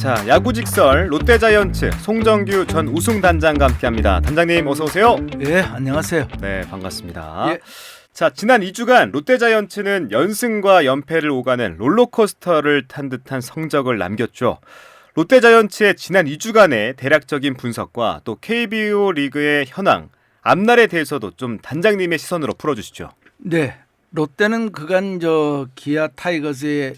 자, 야구 직설 롯데자이언츠 송정규 전 우승 단장과 함께합니다. 단장님 어서 오세요. 예, 안녕하세요. 네, 반갑습니다. 예. 자, 지난 2주간 롯데자이언츠는 연승과 연패를 오가는 롤러코스터를 탄 듯한 성적을 남겼죠. 롯데자이언츠의 지난 2주간의 대략적인 분석과 또 KBO 리그의 현황, 앞날에 대해서도 좀 단장님의 시선으로 풀어주시죠. 네, 롯데는 그간 기아 타이거즈에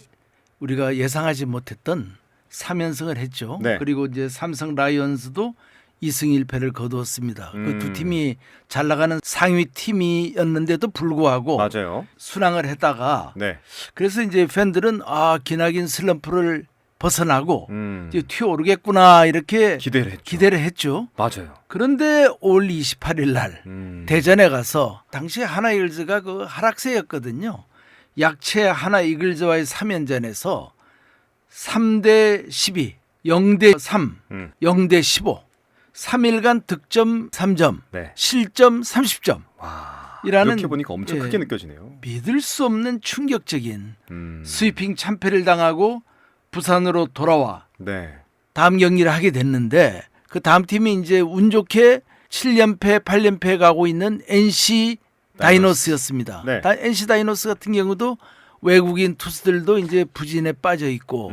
우리가 예상하지 못했던 3연승을 했죠. 네. 그리고 이제 삼성 라이온즈도 2승 1패를 거두었습니다. 그 두 팀이 잘 나가는 상위 팀이었는데도 불구하고 맞아요. 순항을 했다가 네. 그래서 이제 팬들은 기나긴 슬럼프를 벗어나고 이제 음. 튀어오르겠구나 이렇게 기대를 했죠. 했죠. 맞아요. 그런데 올 28일 날 음. 대전에 가서 당시 하나 이글즈가 그 하락세였거든요. 약체 하나 이글즈와의 3연전에서 3대 12, 0대 3, 0대 15, 3일간 득점 3점, 네. 실점 30점. 와, 이라는 이렇게 보니까 엄청 예. 크게 느껴지네요. 믿을 수 없는 충격적인 음. 스위핑 참패를 당하고 부산으로 돌아와 네. 다음 경기를 하게 됐는데 그 다음 팀이 이제 운 좋게 7연패, 8연패 가고 있는 NC 다이노스였습니다. 네. NC 다이노스 같은 경우도 외국인 투수들도 이제 부진에 빠져 있고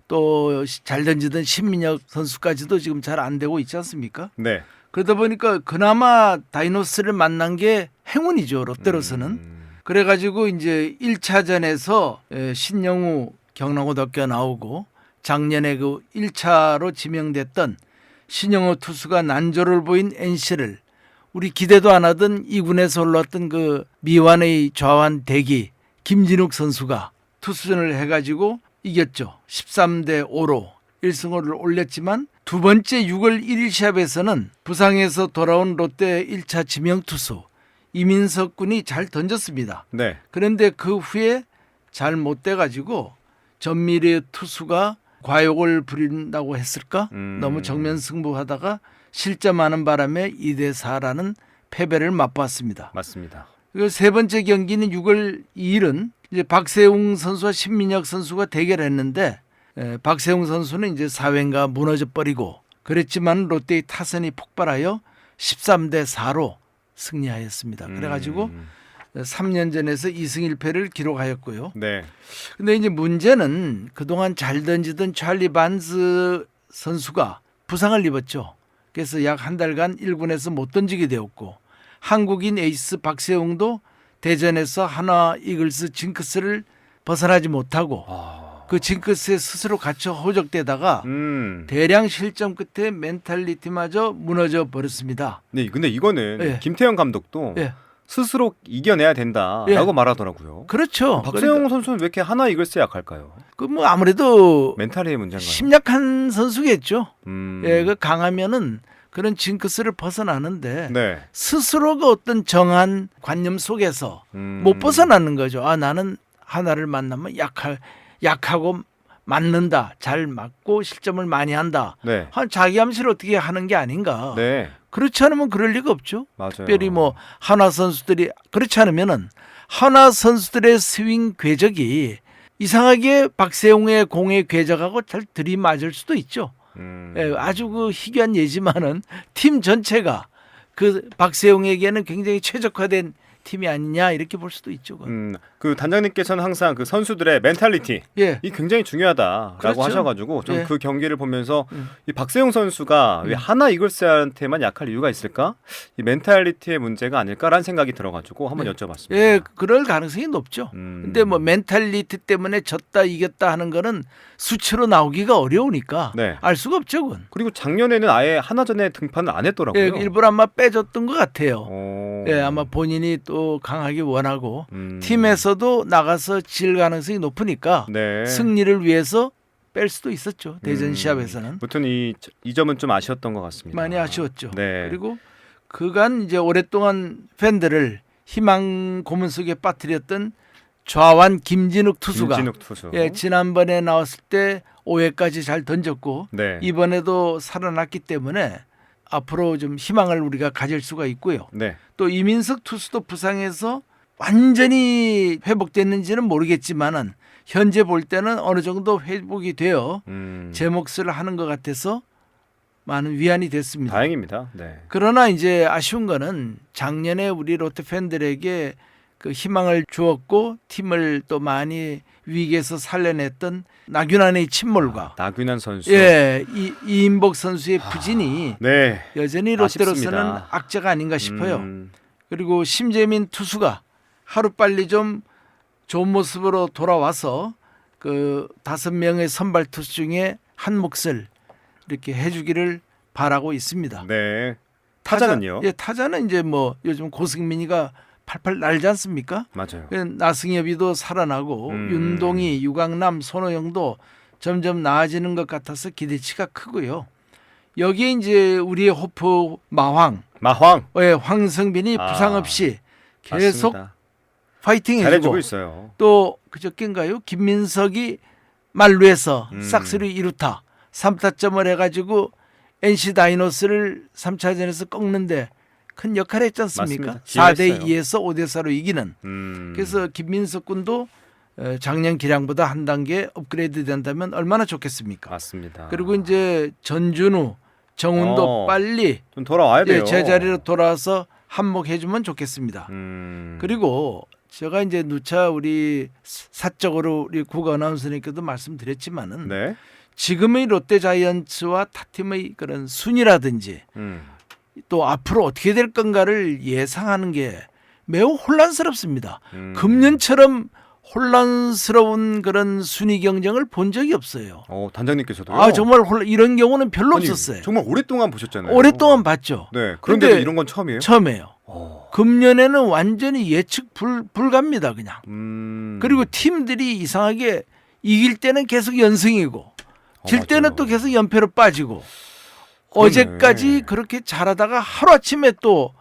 또 잘 던지던 신민혁 선수까지도 지금 잘 안 되고 있지 않습니까? 네. 그러다 보니까 그나마 다이노스를 만난 게 행운이죠. 롯데로서는. 그래가지고 이제 1차전에서 신영우 경남고등학교 나오고 작년에 그 1차로 지명됐던 신영우 투수가 난조를 보인 NC를 우리 기대도 안 하던 2군에서 올라왔던 그 미완의 좌완 대기 김진욱 선수가 투수전을 해가지고 이겼죠. 13대 5로 1승호를 올렸지만 두 번째 6월 1일 시합에서는 부상에서 돌아온 롯데 1차 지명 투수 이민석 군이 잘 던졌습니다. 네. 그런데 그 후에 잘 못 돼가지고 전미래 투수가 과욕을 부린다고 했을까? 너무 정면 승부하다가 실점하는 바람에 2대 4라는 패배를 맛봤습니다. 맞습니다. 그리고 세 번째 경기는 6월 2일은 이제 박세웅 선수와 신민혁 선수가 대결했는데 박세웅 선수는 이제 4회인가 무너져 버리고 그랬지만 롯데의 타선이 폭발하여 13대 4로 승리하였습니다. 그래가지고 3년전에서 2승 1패를 기록하였고요. 네. 근데 이제 문제는 그동안 잘 던지던 찰리 반스 선수가 부상을 입었죠. 그래서 약 한 달간 1군에서 못 던지게 되었고 한국인 에이스 박세웅도 대전에서 하나 이글스 징크스를 벗어나지 못하고 그 징크스에 스스로 갇혀 호적되다가 대량 실점 끝에 멘탈리티마저 무너져 버렸습니다. 네, 근데 이거는 예. 김태형 감독도 예. 스스로 이겨내야 된다라고 예. 말하더라고요. 그렇죠. 박세용 선수는 왜 이렇게 하나 이글스에 약할까요? 그 뭐 아무래도 멘탈의 문제인가요? 심약한 선수겠죠. 음. 예, 그 강하면은 그런 징크스를 벗어나는데 네. 스스로가 어떤 정한 관념 속에서 못 벗어나는 거죠. 나는 하나를 만나면 약하고 맞는다. 잘 맞고 실점을 많이 한다. 네. 자기 암시를 어떻게 하는 게 아닌가. 네. 그렇지 않으면 그럴 리가 없죠. 맞아요. 특별히 뭐 하나 선수들이 그렇지 않으면은 하나 선수들의 스윙 궤적이 이상하게 박세웅의 공의 궤적하고 잘 들이맞을 수도 있죠. 아주 그 희귀한 예지만은 팀 전체가 그 박세웅에게는 굉장히 최적화된 팀이 아니냐 이렇게 볼 수도 있죠. 그 단장님께서는 항상 그 선수들의 멘탈리티 예. 이 굉장히 중요하다라고 그렇죠. 하셔가지고 좀 예. 그 경기를 보면서 이 박세용 선수가 왜 하나 이글스한테만 약할 이유가 있을까? 이 멘탈리티의 문제가 아닐까라는 생각이 들어가지고 한번 여쭤봤습니다. 예, 그럴 가능성이 높죠. 근데 뭐 멘탈리티 때문에 졌다 이겼다 하는 거는 수치로 나오기가 어려우니까 네. 알 수가 없죠, 그건. 그리고 작년에는 아예 하나전에 등판을 안 했더라고요. 예, 일부러 아마 빼줬던 것 같아요. 오. 예, 아마 본인이 또 강하게 원하고 팀에서도 나가서 질 가능성이 높으니까 네. 승리를 위해서 뺄 수도 있었죠. 대전 시합에서는. 아무튼 이 점은 좀 아쉬웠던 것 같습니다. 많이 아쉬웠죠. 네. 그리고 그간 이제 오랫동안 팬들을 희망 고문 속에 빠뜨렸던 좌완 김진욱 투수가 투수. 예, 지난번에 나왔을 때 5회까지 잘 던졌고 네. 이번에도 살아났기 때문에 앞으로 좀 희망을 우리가 가질 수가 있고요. 네. 또 이민석 투수도 부상해서 완전히 회복됐는지는 모르겠지만은 현재 볼 때는 어느 정도 회복이 되어 음. 제 몫을 하는 것 같아서 많은 위안이 됐습니다. 다행입니다. 네. 그러나 이제 아쉬운 거는 작년에 우리 롯데 팬들에게 그 희망을 주었고 팀을 또 많이 위기에서 살려냈던 나균안의 침몰과 나균환 선수. 예, 이인복 선수의 부진이 네. 여전히 롯데로서는 아쉽습니다. 악재가 아닌가 싶어요. 음. 그리고 심재민 투수가 하루빨리 좀 좋은 모습으로 돌아와서 그 5명의 선발 투수 중에 한 몫을 이렇게 해주기를 바라고 있습니다. 네. 타자는요? 예, 타자는 이제 뭐 요즘 고승민이가 팔팔 날지 않습니까? 맞아요. 나승엽이도 살아나고 윤동희, 유강남, 손호영도 점점 나아지는 것 같아서 기대치가 크고요. 여기에 이제 우리의 호프 마황, 예, 황성빈이 아, 부상 없이 계속 맞습니다. 파이팅 잘해주고 해주고 있어요. 또 그저께인가요? 김민석이 말루에서 음. 싹쓸이 2루타 3타점을 해가지고 NC 다이노스를 3차전에서 꺾는데 큰 역할을 했지 않습니까? 맞습니다. 지휘했어요. 4대2에서 5대4로 이기는. 그래서 김민석 군도 작년 기량보다 한 단계 업그레이드 된다면 얼마나 좋겠습니까? 맞습니다. 그리고 이제 전준우, 정훈도 빨리 좀 돌아와야 돼요. 제자리로 돌아와서 한몫해주면 좋겠습니다. 그리고 제가 이제 누차 우리 사적으로 우리 국어 아나운서님께도 말씀드렸지만은 네. 지금의 롯데자이언츠와 타팀의 그런 순위라든지 또 앞으로 어떻게 될 건가를 예상하는 게 매우 혼란스럽습니다. 금년처럼 혼란스러운 그런 순위 경쟁을 본 적이 없어요. 단장님께서도요? 아 정말 이런 경우는 별로 아니, 없었어요. 정말 오랫동안 보셨잖아요. 오랫동안 봤죠. 네. 근데 그런데 이런 건 처음이에요? 처음이에요. 금년에는 완전히 예측 불가입니다. 그냥. 그리고 팀들이 이상하게 이길 때는 계속 연승이고 질 때는 맞아요. 또 계속 연패로 빠지고 그러네. 어제까지 그렇게 잘하다가 하루아침에 또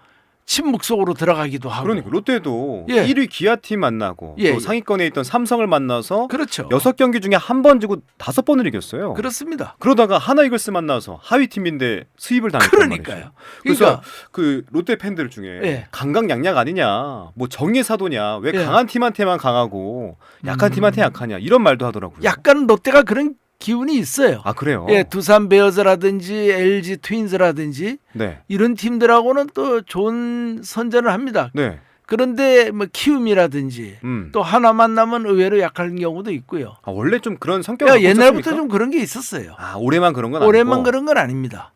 침묵 속으로 들어가기도 하고. 그러니까 롯데도 예. 1위 기아팀 만나고 예, 또 예. 상위권에 있던 삼성을 만나서 그렇죠. 6경기 중에 한 번 지고 5번을 이겼어요. 그렇습니다. 그러다가 하나 이글스 만나서 하위 팀인데 수입을 당했단 그러니까요. 말이죠. 그래서 그러니까 그 롯데 팬들 중에 예. 강강약약 아니냐, 뭐 정의 사도냐, 왜 예. 강한 팀한테만 강하고 약한 팀한테 약하냐 이런 말도 하더라고요. 약간 롯데가 그런 기운이 있어요. 아 그래요? 예, 두산 베어즈라든지 LG 트윈즈라든지 네, 이런 팀들하고는 또 좋은 선전을 합니다. 네, 그런데 뭐 키움이라든지 또 하나 만나면 의외로 약한 경우도 있고요. 아, 원래 좀 그런 성격이 그러니까 옛날부터 좀 그런 게 있었어요. 아 올해만 그런 건 올해만 아니고. 그런 건 아닙니다.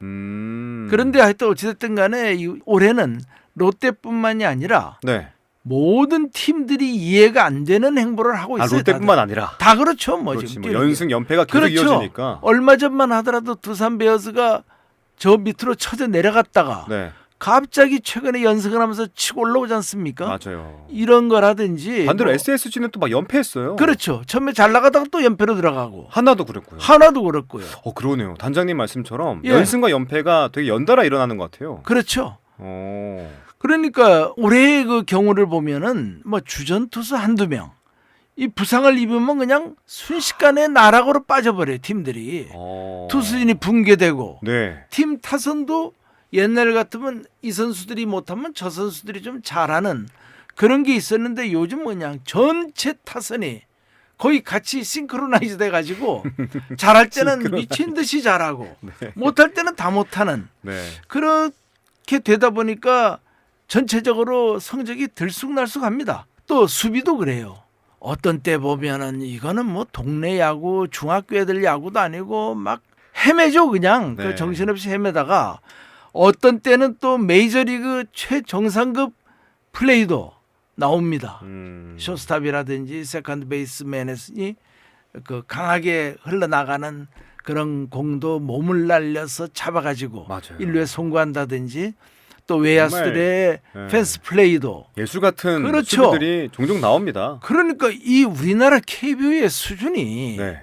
그런데 하여튼 어찌됐든 간에 올해는 롯데뿐만이 아니라 네, 모든 팀들이 이해가 안 되는 행보를 하고 아 있어요. 롯데뿐만 아니라. 다 그렇죠. 뭐 그렇지, 지금 뭐 뛰는 게. 연승 연패가 계속 그렇죠. 이어지니까. 얼마 전만 하더라도 두산 베어스가 저 밑으로 쳐져 내려갔다가 네, 갑자기 최근에 연승을 하면서 치고 올라오지 않습니까? 맞아요. 이런 거라든지 반대로 뭐, SSG는 또 막 연패했어요. 그렇죠. 처음에 잘 나가다가 또 연패로 들어가고 하나도 그랬고요. 하나도 그렇고요. 그러네요. 단장님 말씀처럼 예. 연승과 연패가 되게 연달아 일어나는 것 같아요. 그렇죠. 오. 그러니까 올해의 그 경우를 보면은 뭐 주전 투수 한두 명 이 부상을 입으면 그냥 순식간에 나락으로 빠져버려요. 팀들이. 투수진이 붕괴되고 네. 팀 타선도 옛날 같으면 이 선수들이 못하면 저 선수들이 좀 잘하는 그런 게 있었는데 요즘 그냥 전체 타선이 거의 같이 싱크로나이즈 돼가지고 잘할 때는 미친 듯이 잘하고 못할 때는 다 못하는 네. 그렇게 되다 보니까 전체적으로 성적이 들쑥날쑥합니다. 또 수비도 그래요. 어떤 때 보면은 이거는 뭐 동네 야구, 중학교 애들 야구도 아니고 막 헤매죠 그냥. 네. 그 정신없이 헤매다가 어떤 때는 또 메이저리그 최정상급 플레이도 나옵니다. 쇼스탑이라든지 세컨드 베이스맨이 그 강하게 흘러나가는 그런 공도 몸을 날려서 잡아가지고 맞아요. 1루에 송구한다든지 또 외야수들의 네. 펜스 플레이도 예술 같은 그렇죠. 수비들이 종종 나옵니다. 그러니까 이 우리나라 KBO의 수준이 네.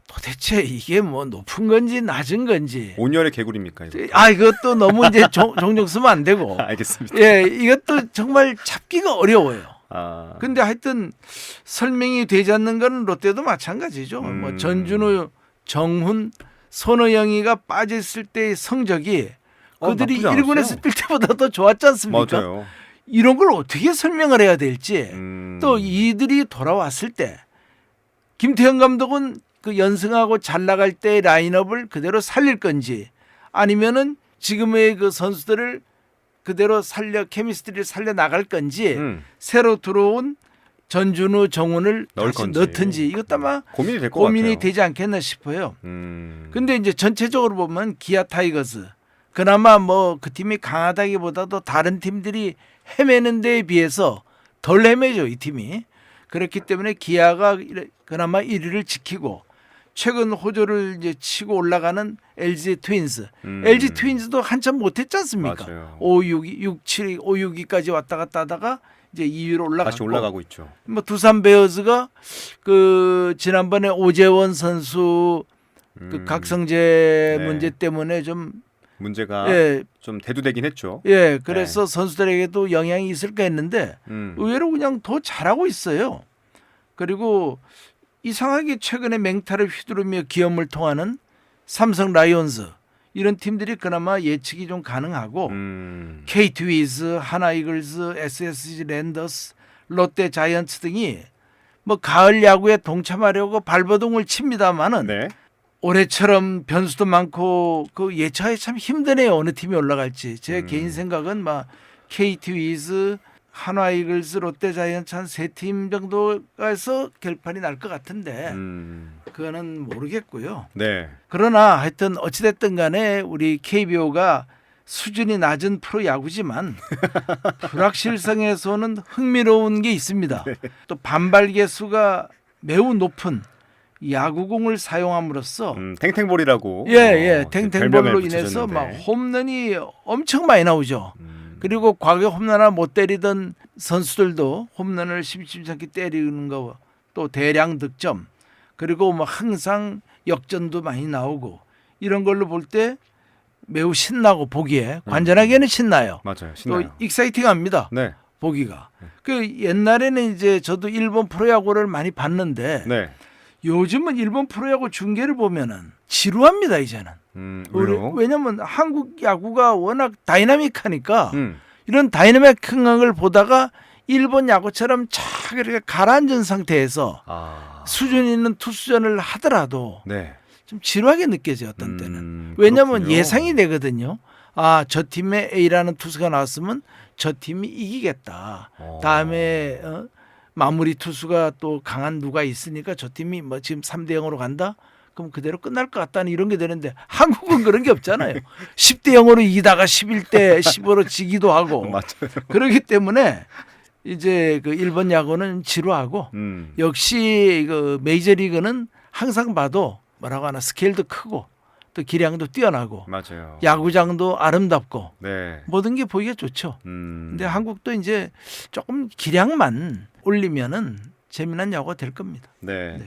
도대체 이게 뭐 높은 건지 낮은 건지 온열의 개구리입니까? 이거? 이것도 너무 이제 종종 쓰면 안 되고 알겠습니다. 예 이것도 정말 잡기가 어려워요. 아. 근데 하여튼 설명이 되지 않는 건 롯데도 마찬가지죠. 뭐 전준우, 정훈, 손호영이가 빠졌을 때의 성적이 그들이 나쁘지 않았어요. 1군에서 뛸 때보다 더 좋았지 않습니까? 맞아요. 이런 걸 어떻게 설명을 해야 될지 또 이들이 돌아왔을 때 김태형 감독은 그 연승하고 잘 나갈 때 라인업을 그대로 살릴 건지 아니면은 지금의 그 선수들을 그대로 케미스트리를 살려 나갈 건지 새로 들어온 전준우, 정훈을 넣을 다시 건지. 넣든지 이것도 아마 고민이 될 것 같아요. 고민이 되지 않겠나 싶어요. 근데 이제 전체적으로 보면 기아 타이거즈 그나마 뭐 그 팀이 강하다기보다도 다른 팀들이 헤매는 데에 비해서 덜 헤매죠, 이 팀이. 그렇기 때문에 기아가 그나마 1위를 지키고 최근 호조를 이제 치고 올라가는 LG 트윈스. LG 트윈스도 한참 못했지 않습니까? 맞아요. 5, 6, 6, 7, 5, 6위까지 왔다 갔다 하다가 이제 2위로 올라갔고. 다시 올라가고 있죠. 뭐 두산 베어즈가 그 지난번에 오재원 선수 그 각성제 네. 문제 때문에 좀 문제가 예, 좀 대두되긴 했죠. 예, 그래서 선수들에게도 영향이 있을까 했는데 의외로 그냥 더 잘하고 있어요. 그리고 이상하게 최근에 맹타를 휘두르며 기염을 통하는 삼성 라이온즈 이런 팀들이 그나마 예측이 좀 가능하고 KT 위즈, 하나 이글스, SSG 랜더스, 롯데 자이언츠 등이 뭐 가을 야구에 동참하려고 발버둥을 칩니다마는 네. 올해처럼 변수도 많고 그 예측하기 참 힘드네요. 어느 팀이 올라갈지. 제 개인 생각은 막 KT 위즈, 한화 이글스, 롯데 자이언츠 한 세 팀 정도에서 결판이 날 것 같은데 그거는 모르겠고요. 네. 그러나 하여튼 어찌됐든 간에 우리 KBO가 수준이 낮은 프로야구지만 불확실성에서는 흥미로운 게 있습니다. 또 반발 개수가 매우 높은 야구공을 사용함으로써 탱탱볼이라고. 예, 별명을 탱탱볼로 인해서 붙여줬는데. 막 홈런이 엄청 많이 나오죠. 그리고 과거 홈런을 못 때리던 선수들도 홈런을 심심찮게 때리는 거, 또 대량 득점, 그리고 뭐 항상 역전도 많이 나오고 이런 걸로 볼 때 매우 신나고 보기에 관전하기에는 신나요. 맞아요. 또 신나요. 익사이팅합니다. 네. 보기가. 그 옛날에는 이제 저도 일본 프로야구를 많이 봤는데 네. 요즘은 일본 프로야구 중계를 보면은 지루합니다 이제는. 왜요? 왜냐면 한국 야구가 워낙 다이나믹하니까 이런 다이나믹한 걸 보다가 일본 야구처럼 쫙 이렇게 가라앉은 상태에서 수준 있는 투수전을 하더라도 네. 좀 지루하게 느껴져요 어떤 때는. 왜냐면 그렇군요. 예상이 되거든요. 아, 저 팀에 A라는 투수가 나왔으면 저 팀이 이기겠다. 다음에 마무리 투수가 또 강한 누가 있으니까 저 팀이 뭐 지금 3대 0으로 간다. 그럼 그대로 끝날 것 같다는 이런 게 되는데 한국은 그런 게 없잖아요. 10대 0으로 이기다가 11대 15로 지기도 하고. 맞아요. 그렇기 때문에 이제 그 일본 야구는 지루하고 역시 그 메이저리그는 항상 봐도 뭐라고 하나 스케일도 크고 또 기량도 뛰어나고 맞아요. 야구장도 아름답고 네. 모든 게 보기가 좋죠. 근데 한국도 이제 조금 기량만 올리면은 재미난 야구가 될 겁니다. 네.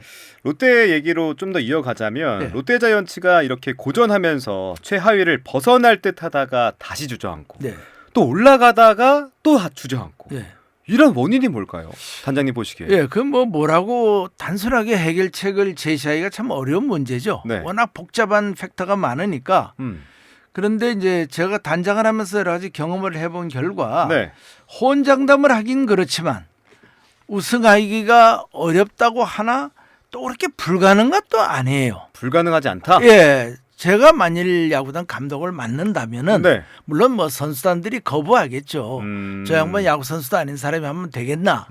롯데 얘기로 좀 더 이어가자면 네. 롯데자이언츠가 이렇게 고전하면서 최하위를 벗어날 듯하다가 다시 주저앉고 네. 또 올라가다가 또 주저앉고 예. 이런 원인이 뭘까요? 단장님 보시기에. 예, 그 뭐라고 단순하게 해결책을 제시하기가 참 어려운 문제죠. 네. 워낙 복잡한 팩터가 많으니까. 그런데 이제 제가 단장을 하면서 여러 가지 경험을 해본 결과 네. 호언장담을 하긴 그렇지만 우승하기가 어렵다고 하나 또 그렇게 불가능한 것도 아니에요. 불가능하지 않다. 예, 제가 만일 야구단 감독을 맡는다면은 네. 물론 뭐 선수단들이 거부하겠죠. 저 양반 야구 선수도 아닌 사람이 하면 되겠나.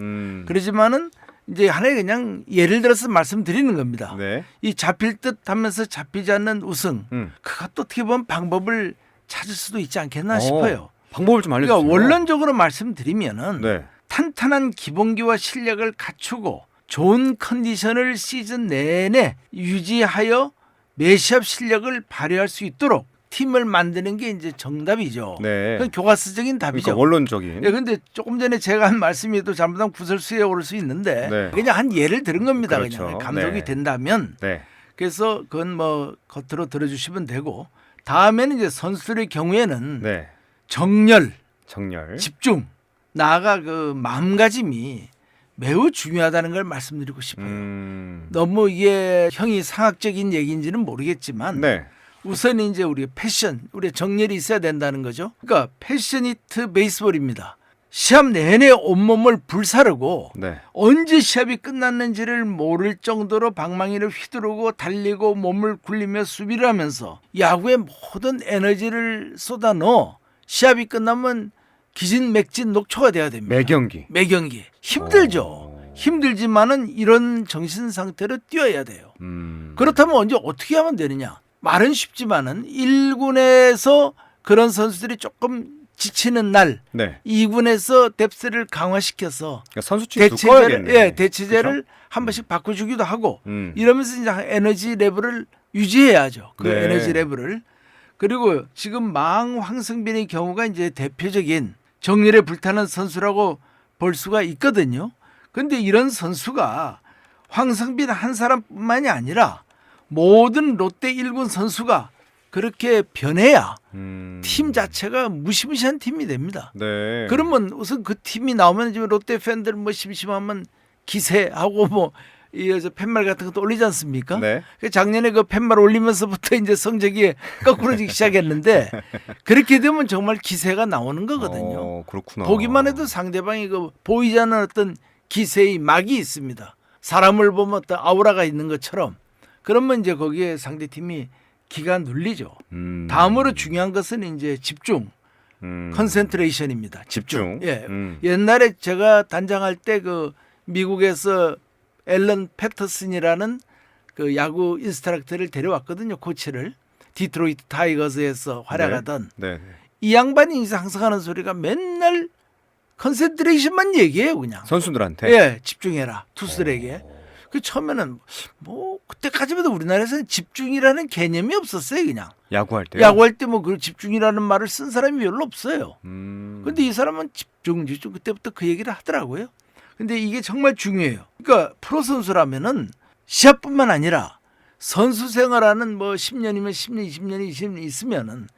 그러지만은 이제 하나의 그냥 예를 들어서 말씀드리는 겁니다. 네. 이 잡힐 듯 하면서 잡히지 않는 우승. 그것도 어떻게 보면 방법을 찾을 수도 있지 않겠나 싶어요. 방법을 좀 알려주세요. 그러니까 원론적으로 말씀드리면은 네. 탄탄한 기본기와 실력을 갖추고 좋은 컨디션을 시즌 내내 유지하여 매시업 실력을 발휘할 수 있도록 팀을 만드는 게 이제 정답이죠. 네. 그건 교과서적인 답이죠. 그러니까 원론적인. 예, 근데 조금 전에 제가 한 말씀이 또 잘못하면 구설수에 오를 수 있는데 네. 그냥 한 예를 들은 겁니다. 그렇죠. 그냥 감독이 네. 된다면 네. 그래서 그건 뭐 겉으로 들어주시면 되고 다음에는 이제 선수들의 경우에는 네. 정렬, 정렬. 집중, 나아가 그 마음가짐이 매우 중요하다는 걸 말씀드리고 싶어요. 너무 이게 형이 상학적인 얘기인지는 모르겠지만 네. 우선 이제 우리 패션, 우리 정렬이 있어야 된다는 거죠. 그러니까 패셔니트 베이스볼입니다. 시합 내내 온몸을 불사르고 네. 언제 시합이 끝났는지를 모를 정도로 방망이를 휘두르고 달리고 몸을 굴리며 수비를 하면서 야구의 모든 에너지를 쏟아넣어 시합이 끝나면 기진맥진 녹초가 돼야 됩니다. 매경기. 매경기. 힘들죠. 오. 힘들지만은 이런 정신 상태로 뛰어야 돼요. 그렇다면 언제 어떻게 하면 되느냐? 말은 쉽지만은 1군에서 그런 선수들이 조금 지치는 날 네. 2군에서 뎁스를 강화시켜서 그러니까 선수층이 두꺼워야겠네. 대체제를 한 번씩 바꿔주기도 하고 이러면서 이제 에너지 레벨을 유지해야죠. 그 네. 에너지 레벨을. 그리고 지금 망 황승빈의 경우가 이제 대표적인 정열에 불타는 선수라고 볼 수가 있거든요. 근데 이런 선수가 황승빈 한 사람뿐만이 아니라 모든 롯데 1군 선수가 그렇게 변해야 팀 자체가 무시무시한 팀이 됩니다. 네. 그러면 우선 그 팀이 나오면 지금 롯데 팬들 뭐 심심하면 기세하고 뭐 이 팻말 같은 것도 올리지 않습니까? 네. 작년에 그 팻말 올리면서부터 이제 성적이 거꾸로지기 시작했는데 그렇게 되면 정말 기세가 나오는 거거든요. 그렇구나. 보기만 해도 상대방이 그 보이지 않는 어떤 기세의 막이 있습니다. 사람을 보면 어떤 아우라가 있는 것처럼 그러면 이제 거기에 상대팀이 기가 눌리죠. 다음으로 중요한 것은 이제 집중, 컨센트레이션입니다. 집중. 예. 옛날에 제가 단장할 때 그 미국에서 앨런 패터슨이라는 그 야구 인스트럭터를 데려왔거든요. 코치를. 디트로이트 타이거즈에서 활약하던 네. 이 양반이 이제 항상 하는 소리가 맨날 컨센트레이션만 얘기해요, 그냥. 선수들한테. 예, 집중해라. 투수들에게. 그 처음에는 뭐 그때까지만 해도 우리나라에서는 집중이라는 개념이 없었어요, 그냥. 야구할 때. 야구할 때 뭐 그 집중이라는 말을 쓴 사람이 별로 없어요. 근데 이 사람은 집중 그때부터 그 얘기를 하더라고요. 근데 이게 정말 중요해요. 그러니까 프로 선수라면은 시합뿐만 아니라 선수 생활하는 뭐 10년이면 10년, 20년이 20년 있으면은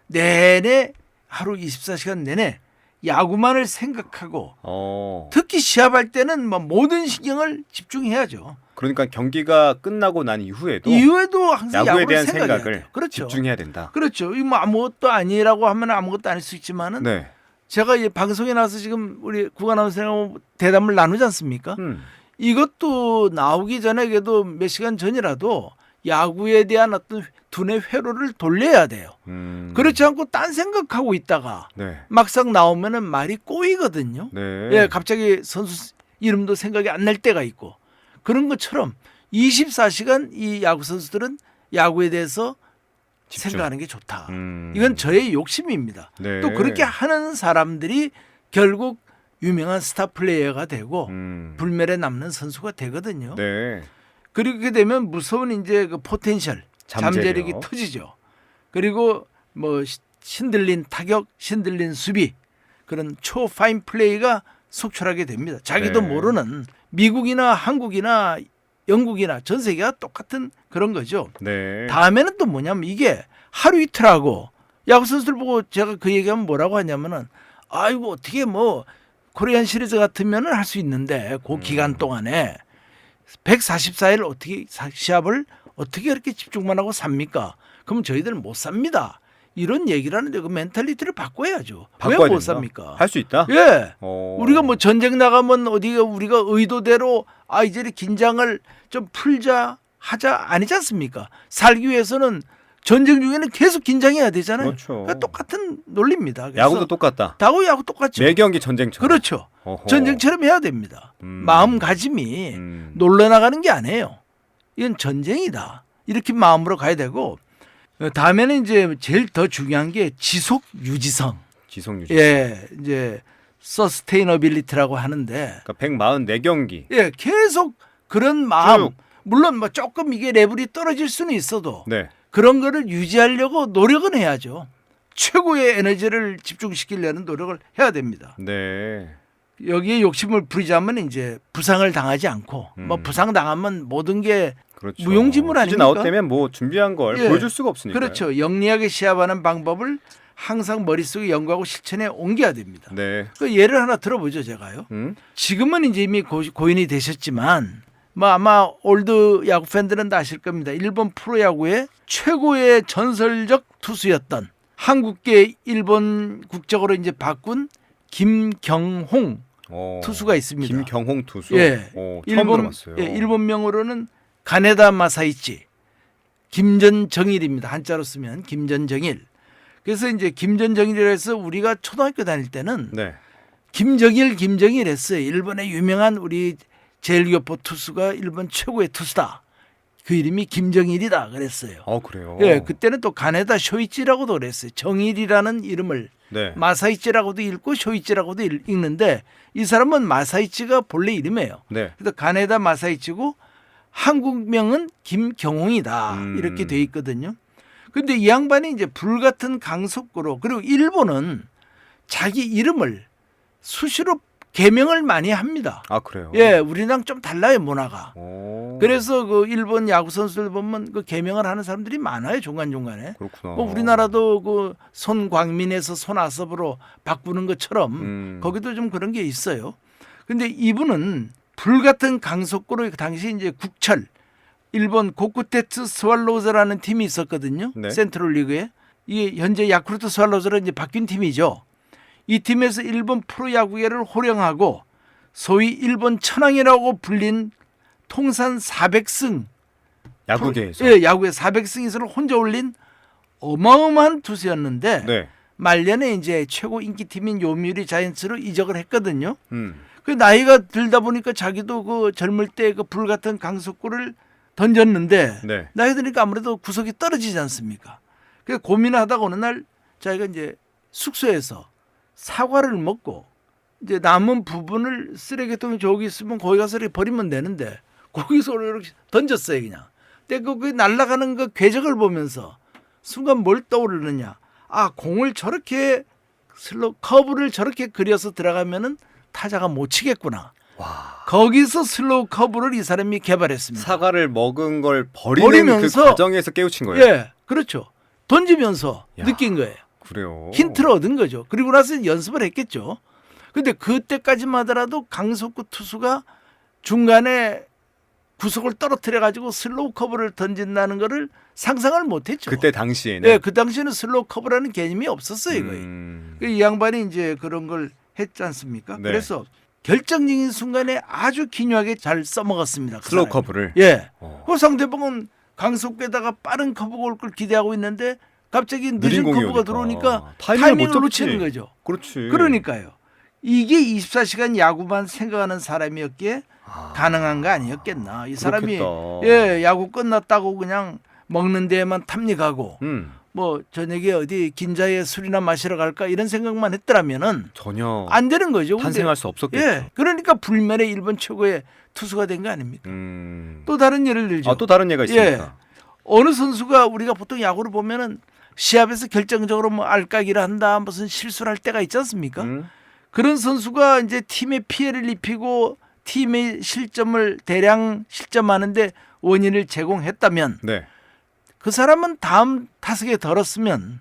내내 하루 24시간 내내 야구만을 생각하고 특히 시합할 때는 뭐 모든 신경을 집중해야죠. 그러니까 경기가 끝나고 난 이후에도 항상 야구에 야구를 대한 생각해야 생각을 돼요. 그렇죠. 집중해야 된다. 그렇죠. 이 뭐 아무것도 아니라고 하면 아무것도 아닐 수 있지만은 네. 제가 이 방송에 나와서 지금 우리 구간아웃사하고 대담을 나누지 않습니까? 이것도 나오기 전에 그래도 몇 시간 전이라도 야구에 대한 어떤 두뇌 회로를 돌려야 돼요. 그렇지 않고 딴 생각하고 있다가 네. 막상 나오면은 말이 꼬이거든요. 네. 예, 갑자기 선수 이름도 생각이 안 날 때가 있고 그런 것처럼 24시간 이 야구 선수들은 야구에 대해서 집중. 생각하는 게 좋다. 음. 이건 저의 욕심입니다. 네. 또 그렇게 하는 사람들이 결국 유명한 스타 플레이어가 되고 불멸에 남는 선수가 되거든요. 네. 그렇게 되면 무서운 이제 그 포텐셜, 잠재력이 잠재력. 터지죠. 그리고 뭐 신들린 타격, 신들린 수비 그런 초파인 플레이가 속출하게 됩니다. 자기도 네. 모르는 미국이나 한국이나 영국이나 전 세계가 똑같은 그런 거죠. 네. 다음에는 또 뭐냐면 이게 하루 이틀 하고 야구 선수들 보고 제가 그 얘기하면 뭐라고 하냐면은 아이고 어떻게 뭐 코리안 시리즈 같으면은 할 수 있는데 그 기간 동안에 144일 어떻게 시합을 어떻게 그렇게 집중만 하고 삽니까? 그럼 저희들은 못 삽니다. 이런 얘기를 하는데 그 멘탈리티를 바꿔야죠. 왜 못 삽니까? 할 수 있다? 예. 오. 우리가 뭐 전쟁 나가면 어디가 우리가 의도대로 이제 긴장을 좀 풀자 하자 아니지 않습니까? 살기 위해서는 전쟁 중에는 계속 긴장해야 되잖아요. 그렇죠. 그러니까 똑같은 논리입니다. 그래서 야구도 똑같다. 야구 똑같죠. 매 경기 전쟁처럼. 그렇죠. 어허. 전쟁처럼 해야 됩니다. 마음가짐이 음. 놀러 나가는 게 아니에요. 이건 전쟁이다. 이렇게 마음으로 가야 되고 다음에는 이제 제일 더 중요한 게 지속 유지성. 지속 유지. 예, 이제 서스테이너빌리티라고 하는데 그러니까 144경기. 예, 계속 그런 마음. 쭉. 물론 뭐 조금 이게 레벨이 떨어질 수는 있어도 네. 그런 거를 유지하려고 노력은 해야죠. 최고의 에너지를 집중시키려는 노력을 해야 됩니다. 네. 여기에 욕심을 부리자면 이제 부상을 당하지 않고 뭐 부상 당하면 모든 게 그렇죠. 무용지물 아닙니까? 시즌 아웃 되면 뭐 준비한 걸 예. 보여줄 수가 없으니까. 그렇죠. 영리하게 시합하는 방법을 항상 머릿속에 연구하고 실천에 옮겨야 됩니다. 네. 그 예를 하나 들어보죠, 제가요. 지금은 이제 이미 고인이 되셨지만 뭐 아마 올드 야구 팬들은 다 아실 겁니다. 일본 프로야구의 최고의 전설적 투수였던 한국계 일본 국적으로 이제 바꾼 김경홍 투수가 있습니다. 김경홍 투수. 예. 처음 일본, 들어봤어요. 예, 일본명으로는 가네다 마사이치, 김전정일입니다. 한자로 쓰면 김전정일. 그래서 이제 김전정일이라 해서 우리가 초등학교 다닐 때는 네. 김정일 했어요. 일본의 유명한 우리 제일교포 투수가 일본 최고의 투수다. 그 이름이 김정일이다 그랬어요. 그래요. 예, 그때는 또 가네다 쇼이치라고도 그랬어요. 정일이라는 이름을 네. 마사이치라고도 읽고 쇼이치라고도 읽는데 이 사람은 마사이치가 본래 이름이에요. 네. 그래서 가네다 마사이치고 한국명은 김경홍이다 이렇게 돼 있거든요. 근데 이 양반이 이제 불같은 강속구로 그리고 일본은 자기 이름을 수시로 개명을 많이 합니다. 그래요. 예, 우리랑 좀 달라요 문화가. 오. 그래서 그 일본 야구 선수들 보면 그 개명을 하는 사람들이 많아요 중간 중간에. 그렇구나. 뭐 우리나라도 그 손광민에서 손아섭으로 바꾸는 것처럼 거기도 좀 그런 게 있어요. 근데 이분은 불같은 강속구로 그 당시 이제 국철 일본 고쿠테츠 스왈로우즈라는 팀이 있었거든요. 네. 센트럴 리그에. 이게 현재 야쿠르트 스왈로우즈로 이제 바뀐 팀이죠. 이 팀에서 일본 프로야구계를 호령하고 소위 일본 천황이라고 불린 통산 400승 야구계에서. 예, 야구에 400승 이상을 혼자 올린 어마어마한 투수였는데 네. 말년에 이제 최고 인기팀인 요미우리 자이언츠로 이적을 했거든요. 음. 그 나이가 들다 보니까 자기도 그 젊을 때 그 불같은 강속구를 던졌는데 네. 나이 드니까 아무래도 구속이 떨어지지 않습니까? 그래서 고민하다가 어느 날 자기가 이제 숙소에서 사과를 먹고 이제 남은 부분을 쓰레기통에 저기 있으면 거기 가서 이렇게 버리면 되는데 거기서 이렇게 던졌어요 그냥. 근데 그 날아가는 그 궤적을 보면서 순간 뭘 떠오르느냐. 공을 저렇게 커브를 저렇게 그려서 들어가면은 타자가 못 치겠구나. 와. 거기서 슬로우 커브를 이 사람이 개발했습니다. 사과를 먹은 걸 버리는 버리면서 그 과정에서 깨우친 거예요. 예, 그렇죠. 던지면서 야. 느낀 거예요. 그래요. 힌트를 얻은 거죠. 그리고 나서 연습을 했겠죠. 근데 그때까지만 하더라도 강속구 투수가 중간에 구속을 떨어뜨려 가지고 슬로우 커브를 던진다는 거를 상상을 못 했죠. 그때 당시에는. 네, 그 당시에는 슬로우 커브라는 개념이 없었어요, 거의. 이 양반이 이제 그런 걸 했지 않습니까? 네. 그래서 결정적인 순간에 아주 기묘하게 잘 써먹었습니다. 그 슬로우 사람이. 커브를. 예. 그 상대방은 강속구에다가 빠른 커브가 올 걸 기대하고 있는데 갑자기 늦은 공이 커브가 오니까. 들어오니까 타이밍을 못 타이밍을 잡지. 놓치는 거죠. 그렇지. 그러니까요. 이게 24시간 야구만 생각하는 사람이었기에 가능한 거 아니었겠나. 이 사람이 그렇겠다. 예, 야구 끝났다고 그냥 먹는 데에만 탐닉하고 뭐 저녁에 어디 긴자에 술이나 마시러 갈까 이런 생각만 했더라면은 전혀 안 되는 거죠. 탄생할 수 없었겠죠. 예, 그러니까 불멸의 일본 최고의 투수가 된 거 아닙니까? 음. 또 다른 예를 들죠. 또 다른 예가 있습니까? 예. 어느 선수가 우리가 보통 야구를 보면은 시합에서 결정적으로 뭐 알까기를 한다, 무슨 실수를 할 때가 있지 않습니까? 그런 선수가 이제 팀에 피해를 입히고 팀의 실점을 대량 실점하는데 원인을 제공했다면 네. 그 사람은 다음 타석에 덜었으면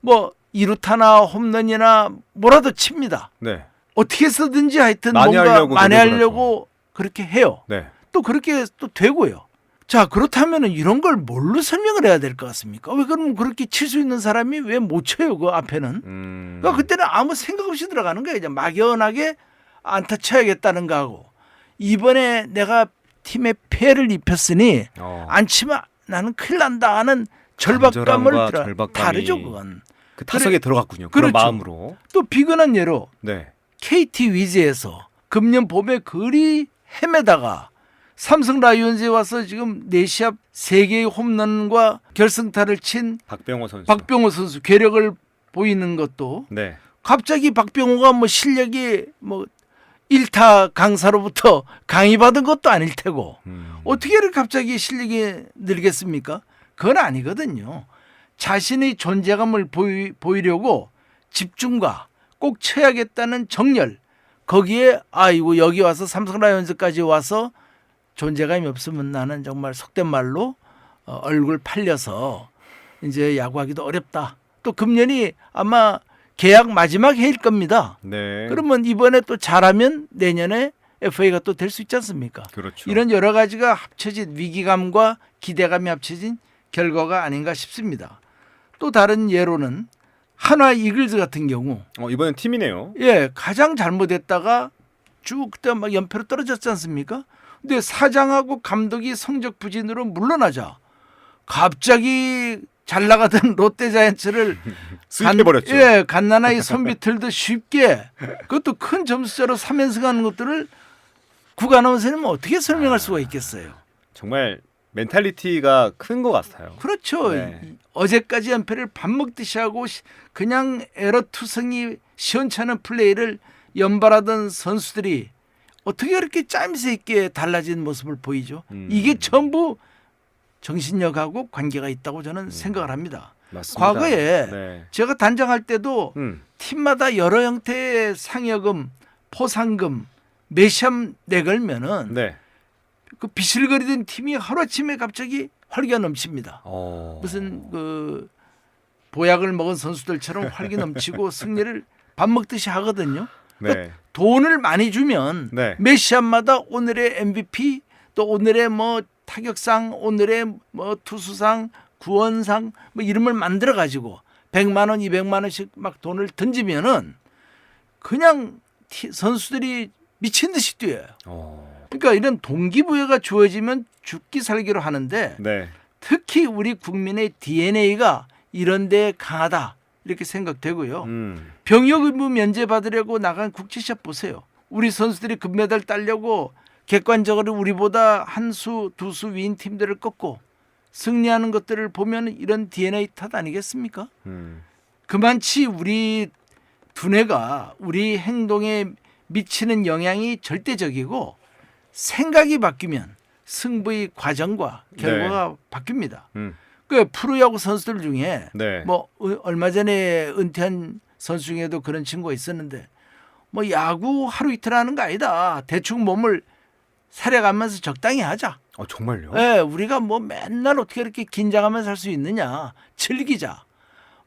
뭐 2루타나 홈런이나 뭐라도 칩니다. 네. 어떻게 해서든지 하여튼 만회하려고 뭔가 만회하려고 그렇게 해요. 네. 또 그렇게 또 되고요. 자, 그렇다면 이런 걸 뭘로 설명을 해야 될 것 같습니까? 왜 그럼 그렇게 칠 수 있는 사람이 왜 못 쳐요, 그 앞에는? 그러니까 그때는 아무 생각 없이 들어가는 거예요. 이제 막연하게 안타 쳐야겠다는 거하고 이번에 내가 팀에 패를 입혔으니 안 치면 나는 큰일 난다 하는 절박감을 절박감이 다르죠, 그건. 그 타석에 들어갔군요. 그런 그렇죠. 마음으로. 또 비근한 예로 네. KT 위즈에서 금년 봄에 그리 헤매다가 삼성 라이온즈에 와서 지금 4시합 3개의 홈런과 결승타를 친 박병호 선수. 박병호 선수 괴력을 보이는 것도 네. 갑자기 박병호가 뭐 실력이 뭐 1타 강사로부터 강의받은 것도 아닐 테고 어떻게 이렇게 갑자기 실력이 늘겠습니까? 그건 아니거든요. 자신의 존재감을 보이려고 집중과 꼭 쳐야겠다는 정열 거기에 아이고 여기 와서 삼성 라이온즈까지 와서 존재감이 없으면 나는 정말 속된 말로 얼굴 팔려서 이제 야구하기도 어렵다. 또 금년이 아마 계약 마지막 해일 겁니다. 네. 그러면 이번에 또 잘하면 내년에 FA가 또 될 수 있지 않습니까? 그렇죠. 이런 여러 가지가 합쳐진 위기감과 기대감이 합쳐진 결과가 아닌가 싶습니다. 또 다른 예로는 한화 이글스 같은 경우 이번엔 팀이네요. 예, 가장 잘못했다가 쭉 그때 막 연패로 떨어졌지 않습니까? 근데 사장하고 감독이 성적 부진으로 물러나자 갑자기 잘 나가던 롯데자이언츠를 수입해버렸죠. 예, 갓나나이 손비틀도 쉽게 그것도 큰 점수차로 3연승하는 것들을 구간원생은 어떻게 설명할 수가 있겠어요? 정말 멘탈리티가 큰 것 같아요. 그렇죠. 네. 어제까지 연패를 밥 먹듯이 하고 그냥 에러투성이 시원찮은 플레이를 연발하던 선수들이 어떻게 그렇게 짜임새 있게 달라진 모습을 보이죠. 이게 전부 정신력하고 관계가 있다고 저는 생각을 합니다. 맞습니다. 과거에 네. 제가 단장할 때도 음. 팀마다 여러 형태의 상여금, 포상금, 매시암 내걸면은 네. 그 비실거리던 팀이 하루아침에 갑자기 활기가 넘칩니다. 무슨 그 보약을 먹은 선수들처럼 활기 넘치고 승리를 밥 먹듯이 하거든요. 네. 돈을 많이 주면 네. 매 시합마다 오늘의 MVP 또 오늘의 뭐 타격상 오늘의 뭐 투수상 구원상 뭐 이름을 만들어 가지고 100만 원 200만 원씩 막 돈을 던지면은 그냥 선수들이 미친 듯이 뛰어요. 그러니까 이런 동기부여가 주어지면 죽기 살기로 하는데 네. 특히 우리 국민의 DNA가 이런 데 강하다 이렇게 생각되고요. 병역 의무 면제 받으려고 나간 국제시합 보세요. 우리 선수들이 금메달 따려고 객관적으로 우리보다 한 수, 두 수 위인 팀들을 꺾고 승리하는 것들을 보면 이런 DNA 탓 아니겠습니까? 그만치 우리 두뇌가 우리 행동에 미치는 영향이 절대적이고 생각이 바뀌면 승부의 과정과 결과가 바뀝니다. 그 프로야구 선수들 중에 네. 뭐 얼마 전에 은퇴한 선수 중에도 그런 친구가 있었는데 뭐 야구 하루 이틀 하는 거 아니다. 대충 몸을 사려가면서 적당히 하자. 정말요? 네, 우리가 뭐 맨날 어떻게 이렇게 긴장하면서 할 수 있느냐. 즐기자.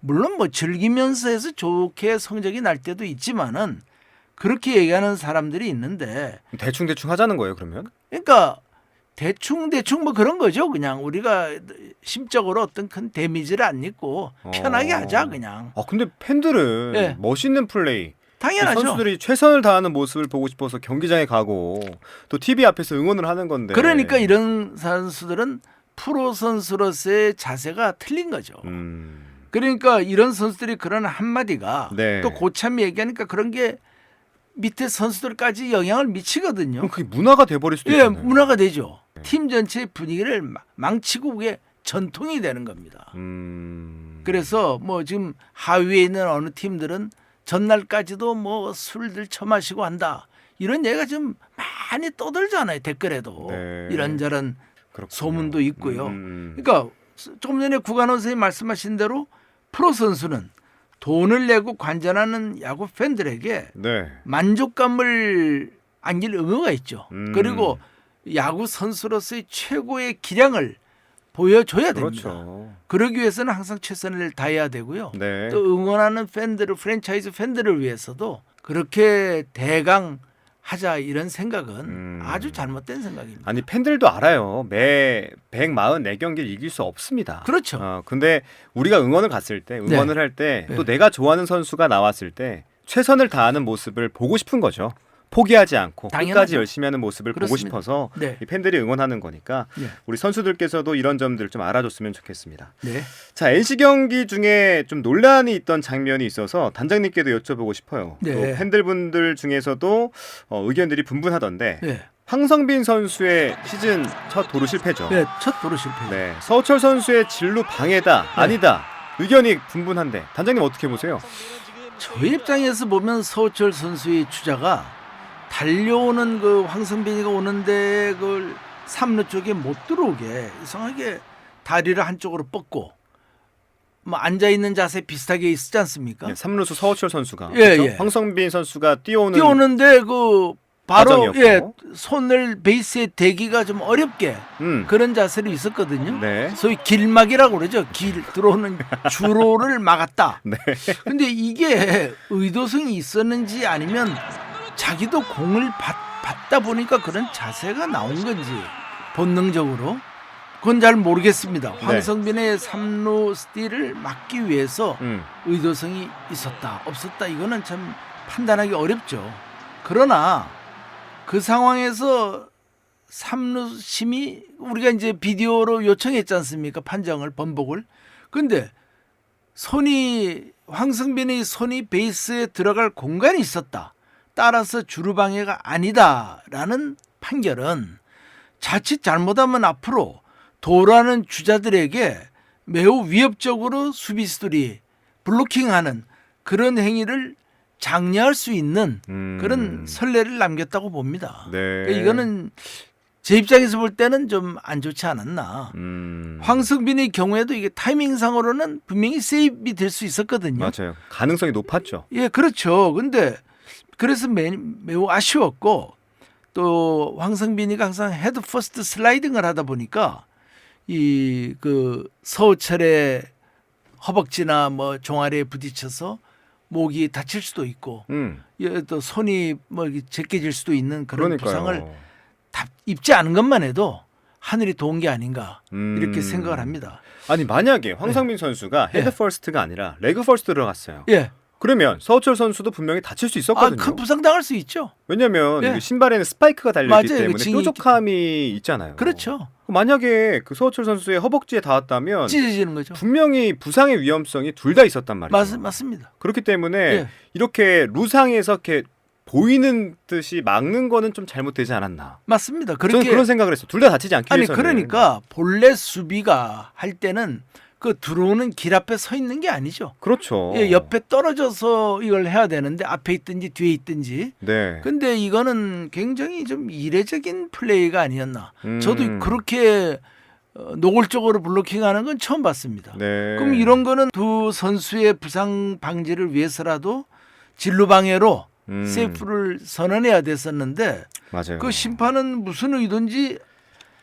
물론 뭐 즐기면서 해서 좋게 성적이 날 때도 있지만은 그렇게 얘기하는 사람들이 있는데 대충 하자는 거예요, 그러면? 그러니까 대충 뭐 그런 거죠. 그냥 우리가 심적으로 어떤 큰 데미지를 안 입고 편하게 하자 그냥. 근데 팬들은 네. 멋있는 플레이, 당연하죠. 선수들이 최선을 다하는 모습을 보고 싶어서 경기장에 가고 또 TV 앞에서 응원을 하는 건데. 그러니까 이런 선수들은 프로 선수로서의 자세가 틀린 거죠. 그러니까 이런 선수들이 그런 한마디가 네. 또 고참이 얘기하니까 그런 게 밑에 선수들까지 영향을 미치거든요. 그럼 그게 문화가 돼버릴 수도 예, 있잖아요. 문화가 되죠. 팀 전체의 분위기를 망치고 그게 전통이 되는 겁니다. 그래서 뭐 지금 하위에 있는 어느 팀들은 전날까지도 뭐 술들 처마시고 한다. 이런 얘기가 좀 많이 떠들잖아요. 댓글에도. 네. 이런저런 그렇군요. 소문도 있고요. 그러니까 조금 전에 구간호 선생님 말씀하신 대로 프로 선수는 돈을 내고 관전하는 야구 팬들에게 네. 만족감을 안길 의무가 있죠. 그리고 야구 선수로서의 최고의 기량을 보여줘야 됩니다. 그렇죠. 그러기 위해서는 항상 최선을 다해야 되고요. 네. 또 응원하는 팬들을 프랜차이즈 팬들을 위해서도 그렇게 대강하자 이런 생각은 아주 잘못된 생각입니다. 아니 팬들도 알아요. 매 144경기를 이길 수 없습니다. 그렇죠. 근데 우리가 응원을 갔을 때, 응원을 할 때 또 네. 내가 좋아하는 선수가 나왔을 때 최선을 다하는 모습을 보고 싶은 거죠. 포기하지 않고 당연하죠. 끝까지 열심히 하는 모습을 보고 그렇습니다. 싶어서 네. 이 팬들이 응원하는 거니까 네. 우리 선수들께서도 이런 점들을 좀 알아줬으면 좋겠습니다. 네. 자, NC 경기 중에 좀 논란이 있던 장면이 있어서 단장님께도 여쭤보고 싶어요. 네. 또 팬들분들 중에서도 의견들이 분분하던데 네. 황성빈 선수의 시즌 첫 도루 실패죠. 네. 첫 도루 실패. 네, 서우철 선수의 진루 방해다 아니다 의견이 분분한데 단장님 어떻게 보세요? 저희 입장에서 보면 서우철 선수의 주자가 달려오는 그 황성빈이가 오는데 그걸 3루 쪽에 못 들어오게 이상하게 다리를 한쪽으로 뻗고 뭐 앉아 있는 자세 비슷하게 있지 않습니까? 네, 3루수 서우철 선수가 예, 그렇죠? 예. 황성빈 선수가 뛰어오는데 그 바로 과정이었고. 손을 베이스에 대기가 좀 어렵게 그런 자세로 있었거든요. 네. 소위 길막이라고 그러죠. 길 들어오는 주로를 막았다. 네. 근데 이게 의도성이 있었는지 아니면 자기도 공을 받다 보니까 그런 자세가 나온 건지 본능적으로 그건 잘 모르겠습니다. 황성빈의 3루 스틸을 막기 위해서 의도성이 있었다 없었다 이거는 참 판단하기 어렵죠. 그러나 그 상황에서 3루 심이 우리가 이제 비디오로 요청했지 않습니까? 판정을 번복을. 근데 황성빈의 손이 베이스에 들어갈 공간이 있었다. 따라서 주루 방해가 아니다라는 판결은 자칫 잘못하면 앞으로 도루하는 주자들에게 매우 위협적으로 수비수들이 블로킹하는 그런 행위를 장려할 수 있는 그런 선례를 남겼다고 봅니다. 네. 그러니까 이거는 제 입장에서 볼 때는 좀 안 좋지 않았나. 황성빈의 경우에도 이게 타이밍상으로는 분명히 세이브이 될 수 있었거든요. 맞아요. 가능성이 높았죠. 예, 그렇죠. 근데 그래서 매우 아쉬웠고 또 황성빈이가 항상 헤드 퍼스트 슬라이딩을 하다 보니까 이 그 서우철의 허벅지나 뭐 종아리에 부딪혀서 목이 다칠 수도 있고 또 손이 뭐 제껴질 수도 있는 그런 그러니까요. 부상을 다 입지 않은 것만 해도 하늘이 도운 게 아닌가 이렇게 생각을 합니다. 아니 만약에 황성빈 선수가 헤드 퍼스트가 아니라 레그 퍼스트 들어갔어요. 예. 그러면 서우철 선수도 분명히 다칠 수 있었거든요. 큰 부상 당할 수 있죠. 왜냐하면 예. 신발에는 스파이크가 달려있기 맞아요. 때문에 징이 뾰족함이 있잖아요. 그렇죠. 만약에 그 서우철 선수의 허벅지에 닿았다면 찢어지는 거죠. 분명히 부상의 위험성이 둘 다 있었단 말이죠. 맞습니다. 그렇기 때문에 예. 이렇게 루상에서 이렇게 보이는 듯이 막는 거는 좀 잘못되지 않았나. 맞습니다. 저는 그렇게 그런 생각을 했어요. 둘 다 다치지 않기 아니 위해서는. 그러니까 본래 수비가 할 때는 그 들어오는 길 앞에 서 있는 게 아니죠. 그렇죠. 예, 옆에 떨어져서 이걸 해야 되는데 앞에 있든지 뒤에 있든지. 네. 근데 이거는 굉장히 좀 이례적인 플레이가 아니었나. 음. 저도 그렇게 노골적으로 블로킹하는 건 처음 봤습니다. 네. 그럼 이런 거는 두 선수의 부상 방지를 위해서라도 진루 방해로 세이프를 선언해야 됐었는데 맞아요. 그 심판은 무슨 의도인지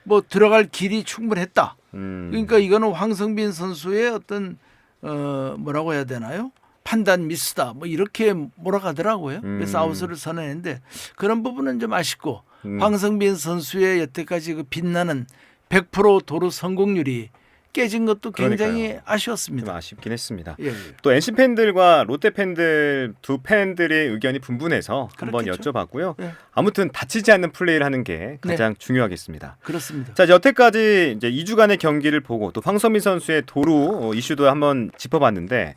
뭐 들어갈 길이 충분했다. 그러니까 이거는 황성빈 선수의 어떤 뭐라고 해야 되나요? 판단 미스다. 뭐 이렇게 몰아가더라고요. 그래서 아웃을 선언했는데 그런 부분은 좀 아쉽고 황성빈 선수의 여태까지 그 빛나는 100% 도루 성공률이 깨진 것도 굉장히 그러니까요. 아쉬웠습니다. 좀 아쉽긴 했습니다. 예. 또 NC 팬들과 롯데 팬들 두 팬들의 의견이 분분해서 한번 그렇겠죠. 여쭤봤고요. 예. 아무튼 다치지 않는 플레이를 하는 게 가장 중요하겠습니다. 그렇습니다. 자, 여태까지 이제 2주간의 경기를 보고 또 황선민 선수의 도루 이슈도 한번 짚어봤는데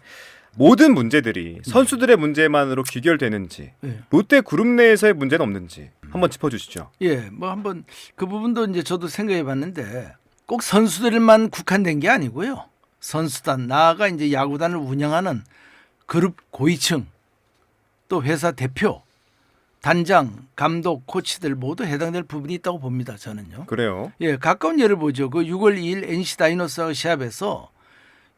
모든 문제들이 선수들의 문제만으로 귀결되는지 예. 롯데 그룹 내에서의 문제는 없는지 한번 짚어주시죠. 예, 뭐 한번 그 부분도 이제 저도 생각해봤는데 꼭 선수들만 국한된 게 아니고요. 선수단 나아가 이제 야구단을 운영하는 그룹 고위층 또 회사 대표, 단장, 감독, 코치들 모두 해당될 부분이 있다고 봅니다. 저는요. 그래요. 예, 가까운 예를 보죠. 그 6월 2일 NC 다이노스와 시합에서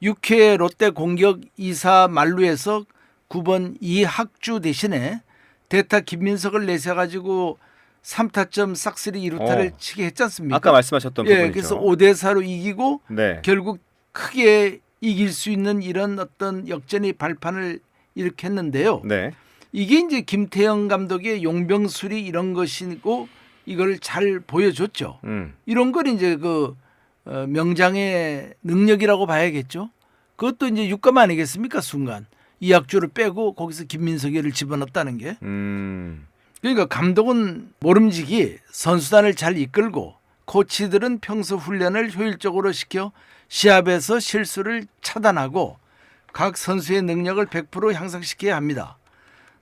6회 롯데 공격 2사 만루에서 9번 이학주 대신에 대타 김민석을 내세가지고 3타점 싹쓸이 2루타를 치게 했지 않습니까? 아까 말씀하셨던 예, 부분이죠. 그래서 5대4로 이기고 네. 결국 크게 이길 수 있는 이런 어떤 역전의 발판을 일으켰는데요. 네. 이게 이제 김태형 감독의 용병술이 이런 것이고 이걸 잘 보여줬죠. 이런 걸 이제 그 명장의 능력이라고 봐야겠죠. 그것도 이제 육감 아니겠습니까? 순간 이학주를 빼고 거기서 김민석이를 집어넣었다는 게. 그러니까 감독은 모름지기 선수단을 잘 이끌고 코치들은 평소 훈련을 효율적으로 시켜 시합에서 실수를 차단하고 각 선수의 능력을 100% 향상시켜야 합니다.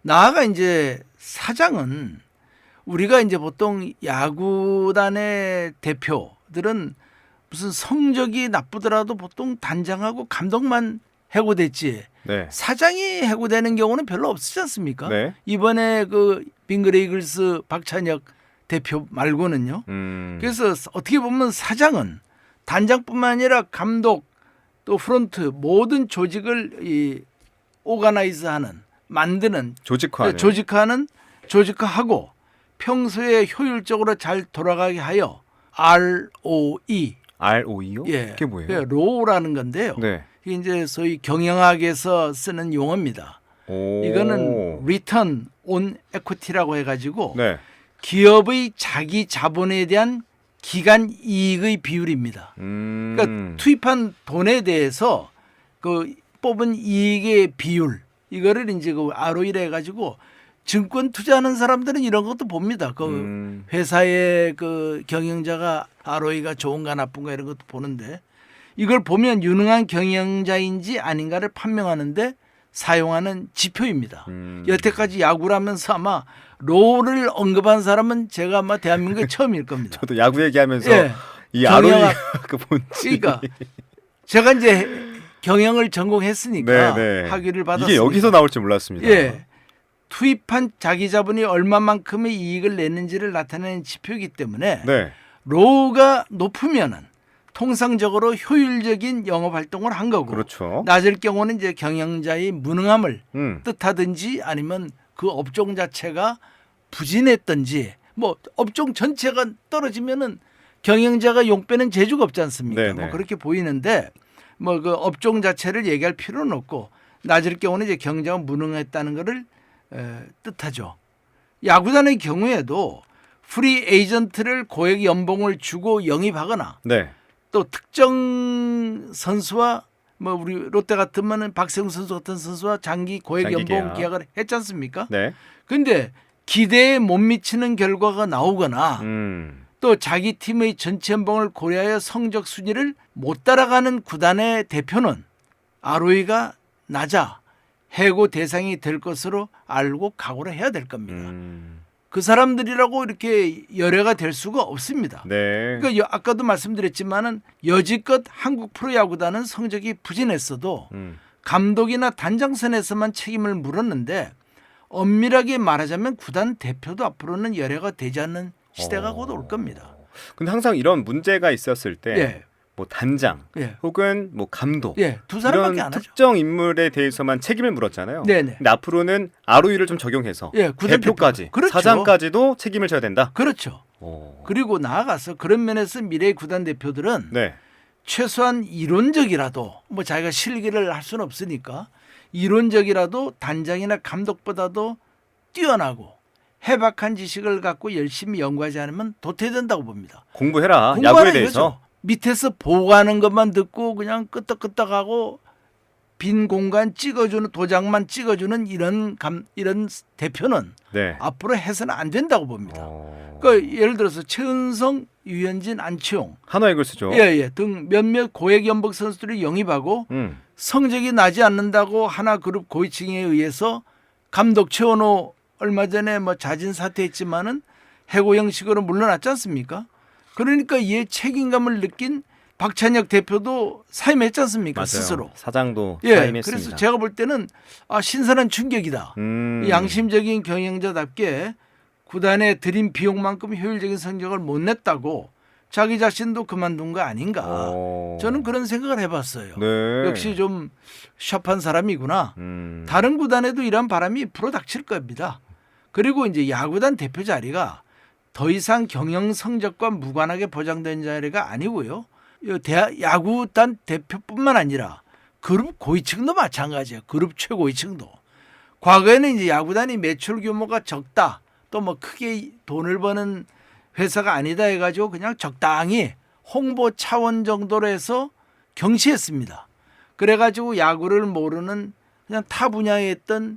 나아가 이제 사장은 우리가 이제 보통 야구단의 대표들은 무슨 성적이 나쁘더라도 보통 단장하고 감독만 해고됐지 네. 사장이 해고되는 경우는 별로 없지 않습니까? 네. 이번에 그 빙그레이글스 박찬혁 대표 말고는요. 그래서 어떻게 보면 사장은 단장뿐만 아니라 감독 또 프론트 모든 조직을 이 오가나이즈하는 만드는 조직화하고 평소에 효율적으로 잘 돌아가게 하여 ROE ROE요? 예, 그게 뭐예요? 그 로우라는 건데요. 네. 이게 이제 소위 경영학에서 쓰는 용어입니다. 오. 이거는 Return on Equity라고 해가지고 네. 기업의 자기 자본에 대한 기간 이익의 비율입니다. 그러니까 투입한 돈에 대해서 그 뽑은 이익의 비율 이거를 이제 그 ROE라 해가지고 증권 투자하는 사람들은 이런 것도 봅니다. 그 회사의 그 경영자가 ROE가 좋은가 나쁜가 이런 것도 보는데 이걸 보면 유능한 경영자인지 아닌가를 판명하는데 사용하는 지표입니다. 여태까지 야구를 하면서 아마 로우를 언급한 사람은 제가 아마 대한민국에 처음일 겁니다. 저도 야구 얘기하면서 예. 이 경영- ROE 그 뭔지. 그러니까 제가 이제 경영을 전공했으니까 네, 네. 학위를 받았으니까 이게 여기서 나올 줄 몰랐습니다. 예. 투입한 자기 자본이 얼마만큼의 이익을 내는지를 나타내는 지표이기 때문에 네. 로우가 높으면은 통상적으로 효율적인 영업 활동을 한 거고 그렇죠. 낮을 경우는 이제 경영자의 무능함을 음. 뜻하든지 아니면 그 업종 자체가 부진했든지 뭐 업종 전체가 떨어지면은 경영자가 용 빼는 재주가 없지 않습니까? 네네. 뭐 그렇게 보이는데 뭐 그 업종 자체를 얘기할 필요는 없고 낮을 경우는 이제 경영자가 무능했다는 것을 뜻하죠. 야구단의 경우에도 프리 에이전트를 고액 연봉을 주고 영입하거나 네. 또 특정 선수와 뭐 우리 롯데 같으면은 박세웅 선수 같은 선수와 장기 고액 장기 연봉 계약. 계약을 했지 않습니까? 네. 근데 기대에 못 미치는 결과가 나오거나 또 자기 팀의 전체 연봉을 고려하여 성적 순위를 못 따라가는 구단의 대표는 ROE가 낮아 해고 대상이 될 것으로 알고 각오를 해야 될 겁니다. 그 사람들이라고 이렇게 열애가 될 수가 없습니다. 네. 그러니까 아까도 말씀드렸지만은 여지껏 한국 프로야구단은 성적이 부진했어도 감독이나 단장선에서만 책임을 물었는데 엄밀하게 말하자면 구단 대표도 앞으로는 열애가 되지 않는 시대가 곧 올 겁니다. 근데 항상 이런 문제가 있었을 때 예, 뭐 단장 예, 혹은 뭐 감독 예, 두 사람밖에 이런 안 하죠. 특정 인물에 대해서만 책임을 물었잖아요. 네네. 근데 앞으로는 ROE를 좀 적용해서 예, 구단 대표까지 대표. 그렇죠. 사장까지도 책임을 져야 된다. 그렇죠. 그리고 나아가서 그런 면에서 미래의 구단 대표들은 네. 최소한 이론적이라도 뭐 자기가 실기를 할 수는 없으니까 이론적이라도 단장이나 감독보다도 뛰어나고 해박한 지식을 갖고 열심히 연구하지 않으면 도태된다고 봅니다. 공부해라. 공부하라 야구에 대해서. 이거죠. 밑에서 보고하는 것만 듣고 그냥 끄떡끄떡하고 빈 공간 찍어주는 도장만 찍어주는 이런 대표는 네. 앞으로 해서는 안 된다고 봅니다. 어... 그러니까 예를 들어서 최은성, 유현진, 안치홍 한화 이글스죠. 예, 등 몇몇 고액 연봉 선수들이 영입하고 성적이 나지 않는다고 하나 그룹 고위층에 의해서 감독 최원호 얼마 전에 뭐 자진 사퇴했지만은 해고 형식으로 물러났지 않습니까? 그러니까 이에 책임감을 느낀 박찬혁 대표도 사임했지 않습니까? 맞아요. 스스로. 사장도 예, 사임했습니다. 그래서 제가 볼 때는 신선한 충격이다. 양심적인 경영자답게 구단에 들인 비용만큼 효율적인 성적을 못 냈다고 자기 자신도 그만둔 거 아닌가. 저는 그런 생각을 해봤어요. 네. 역시 좀 샵한 사람이구나. 다른 구단에도 이런 바람이 불어닥칠 겁니다. 그리고 이제 야구단 대표 자리가 더 이상 경영 성적과 무관하게 보장된 자리가 아니고요. 야구단 대표뿐만 아니라 그룹 고위층도 마찬가지예요. 그룹 최고위층도. 과거에는 이제 야구단이 매출 규모가 적다. 또 뭐 크게 돈을 버는 회사가 아니다 해가지고 그냥 적당히 홍보 차원 정도로 해서 경시했습니다. 그래가지고 야구를 모르는 그냥 타 분야에 있던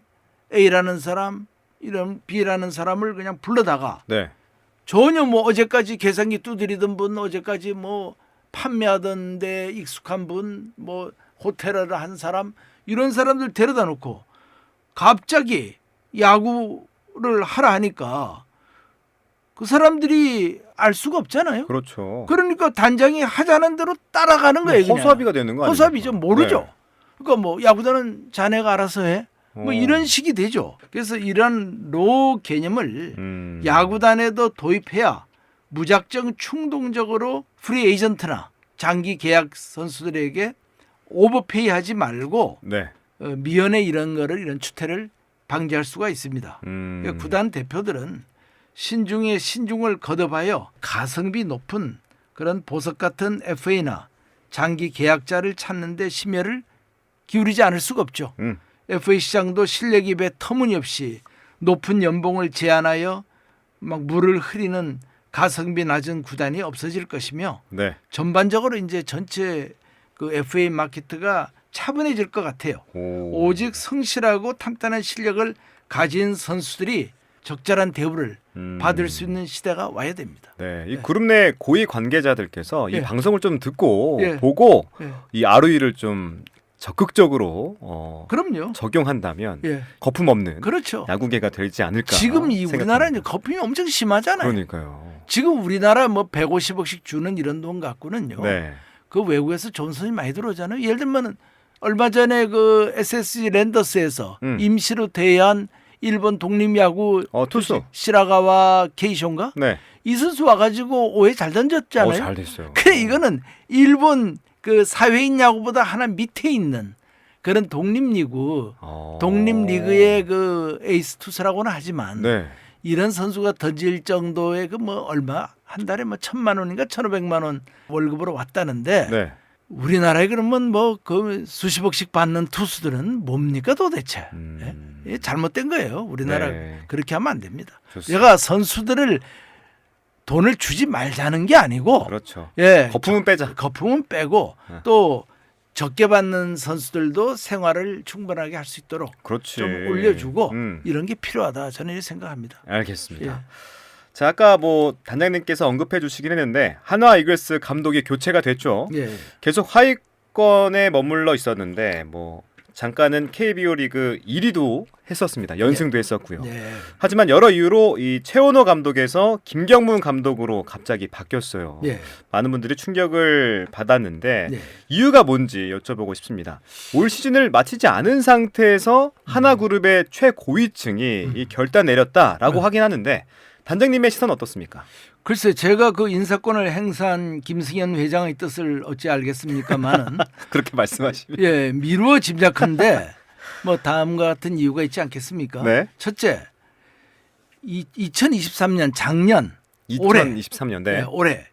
A라는 사람, 이런 B라는 사람을 그냥 불러다가 네. 전혀 뭐 어제까지 계산기 두드리던 분, 어제까지 뭐 판매하던 데 익숙한 분, 뭐 호텔을 한 사람 이런 사람들 데려다 놓고 갑자기 야구를 하라 하니까 그 사람들이 알 수가 없잖아요. 그렇죠. 그러니까 단장이 하자는 대로 따라가는 거예요. 그냥. 허수아비가 되는 거 아니에요? 허수아비죠. 모르죠. 그러니까 뭐 야구단은 자네가 알아서 해. 뭐 이런 식이 되죠. 그래서 이런 로 개념을 야구단에도 도입해야 무작정 충동적으로 프리 에이전트나 장기 계약 선수들에게 오버페이 하지 말고 네. 미연에 이런 추태를 방지할 수가 있습니다. 그러니까 구단 대표들은 신중에 신중을 거듭하여 가성비 높은 그런 보석 같은 FA나 장기 계약자를 찾는 데 심혈을 기울이지 않을 수가 없죠. FA 시장도 실력 입에 터무니없이 높은 연봉을 제한하여 막 물을 흐리는 가성비 낮은 구단이 없어질 것이며 네. 전반적으로 이제 전체 그 FA 마케트가 차분해질 것 같아요. 오직 성실하고 탄탄한 실력을 가진 선수들이 적절한 대우를 받을 수 있는 시대가 와야 됩니다. 네, 이 그룹 내 고위 관계자들께서 이 예. 방송을 좀 듣고 예. 보고 예. 이 ROE를 좀 적극적으로 그럼요. 적용한다면 예. 거품 없는 그렇죠. 야구계가 되지 않을까. 지금 이 우리나라 이제 생각합니다. 거품이 엄청 심하잖아요. 그러니까요. 지금 우리나라 뭐 150억씩 주는 이런 돈 갖고는요. 네. 그 외국에서 좋은 선수들이 많이 들어오잖아요. 예를 들면은 얼마 전에 그 SSG 랜더스에서 임시로 대한 일본 독립야구 투수. 시라가와 케이쇼인가? 네. 이 선수 와가지고 5회 잘 던졌잖아요. 잘 됐어요. 그래 이거는 일본 그 사회인 야구보다 하나 밑에 있는 그런 독립리그, 독립리그의 그 에이스 투수라고는 하지만 네. 이런 선수가 던질 정도의 그 뭐 얼마 한 달에 뭐 1,000만 원인가 1,500만 원 월급으로 왔다는데 네. 우리나라에 그러면 뭐 그 수십억씩 받는 투수들은 뭡니까 도대체? 예? 잘못된 거예요. 우리나라 네. 그렇게 하면 안 됩니다. 좋습니다. 내가 선수들을 돈을 주지 말자는 게 아니고 그렇죠. 예, 거품은 빼자. 거품은 빼고 또 적게 받는 선수들도 생활을 충분하게 할 수 있도록 그렇지. 좀 올려주고 이런 게 필요하다 저는 이렇게 생각합니다. 알겠습니다. 예. 자, 아까 뭐 단장님께서 언급해 주시긴 했는데 한화 이글스 감독이 교체가 됐죠. 예. 계속 하위권에 머물러 있었는데 뭐 잠깐은 KBO 리그 1위도 했었습니다. 연승도 했었고요. 네. 하지만 여러 이유로 이 최원호 감독에서 김경문 감독으로 갑자기 바뀌었어요. 예. 많은 분들이 충격을 받았는데 네. 이유가 뭔지 여쭤보고 싶습니다. 올 시즌을 마치지 않은 상태에서 하나그룹의 최고위층이 이 결단 내렸다라고 하긴 하는데 단장님의 시선 어떻습니까? 글쎄 제가 그 인사권을 행사한 김승현 회장의 뜻을 어찌 알겠습니까만은 그렇게 말씀하시면. 예, 미루어 짐작한데 뭐 다음과 같은 이유가 있지 않겠습니까? 네. 첫째, 2023년 작년 올해 2023년 네. 올해